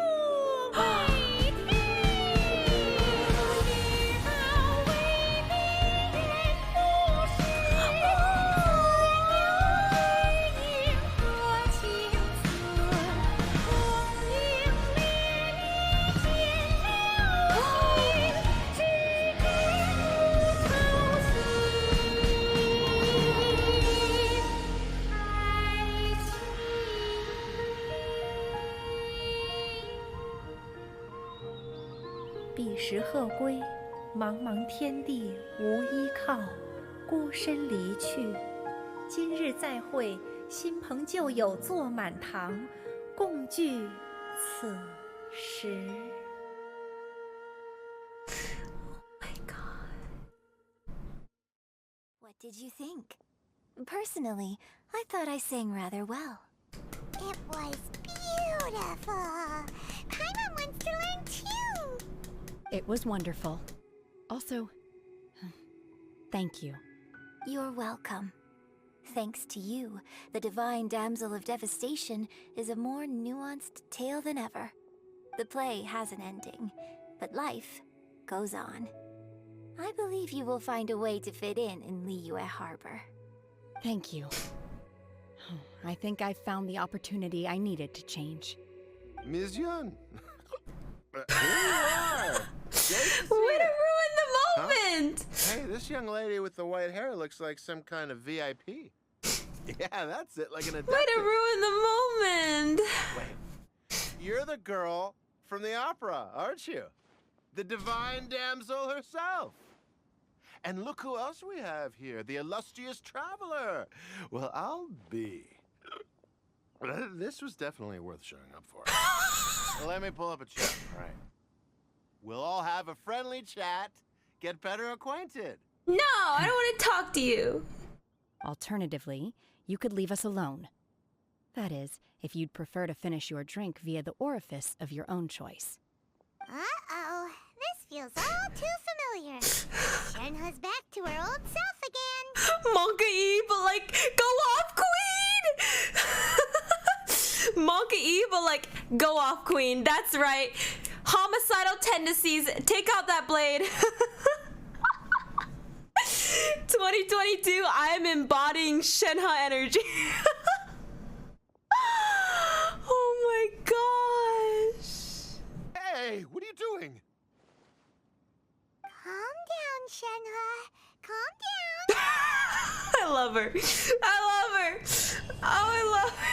位彼时鹤归，茫茫天地无依靠，孤身离去。今日再会，新朋旧友坐满堂，共聚此时。
What did you think? Personally, I thought I sang rather well. It was beautiful. Paimon wants to learn too.
It was wonderful. Also, thank you.
You're welcome. Thanks to you, the Divine Damsel of Devastation is a more nuanced tale than ever. The play has an ending, but life goes on. I believe you will find a way to fit in Liyue Harbor.
Thank you. I think I found the opportunity I needed to change.
Ms. Yun! Here you are!
Way to ruin the moment!
Huh? Hey, this young lady with the white hair looks like some kind of VIP. Yeah, that's it, like an adeptus.
Way to ruin the moment!
Wait, you're the girl from the opera, aren't you? The Divine Damsel herself. And look who else we have here, the illustrious traveler. Well, I'll be. This was definitely worth showing up for. Let me pull up a chat. All right. We'll all have a friendly chat, get better acquainted.
No, I don't want to talk to you.
Alternatively, you could leave us alone. That is, if you'd prefer to finish your drink via the orifice of your own choice.
Uh-oh, this feels all too familiar. Shenhe's back to her old self again.
Monkey, but like, go off, queen! Monkey, but like, go off, queen. That's right. Homicidal tendencies, take out that blade. 2022, I am embodying Shenhe energy. Oh my gosh.
Hey, what are you doing?
Calm down, Shenhe. Calm down.
I love her. I love her. Oh, I love her.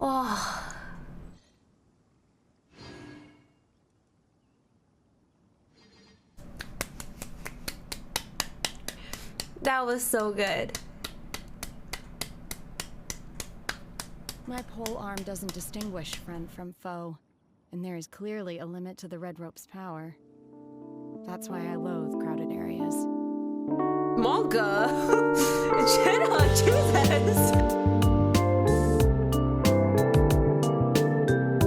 Oh. That was so good.
My pole arm doesn't distinguish friend from foe, and there is clearly a limit to the Red Rope's power. That's why I loathe crowded areas.
Manga? Shenhe, choose us.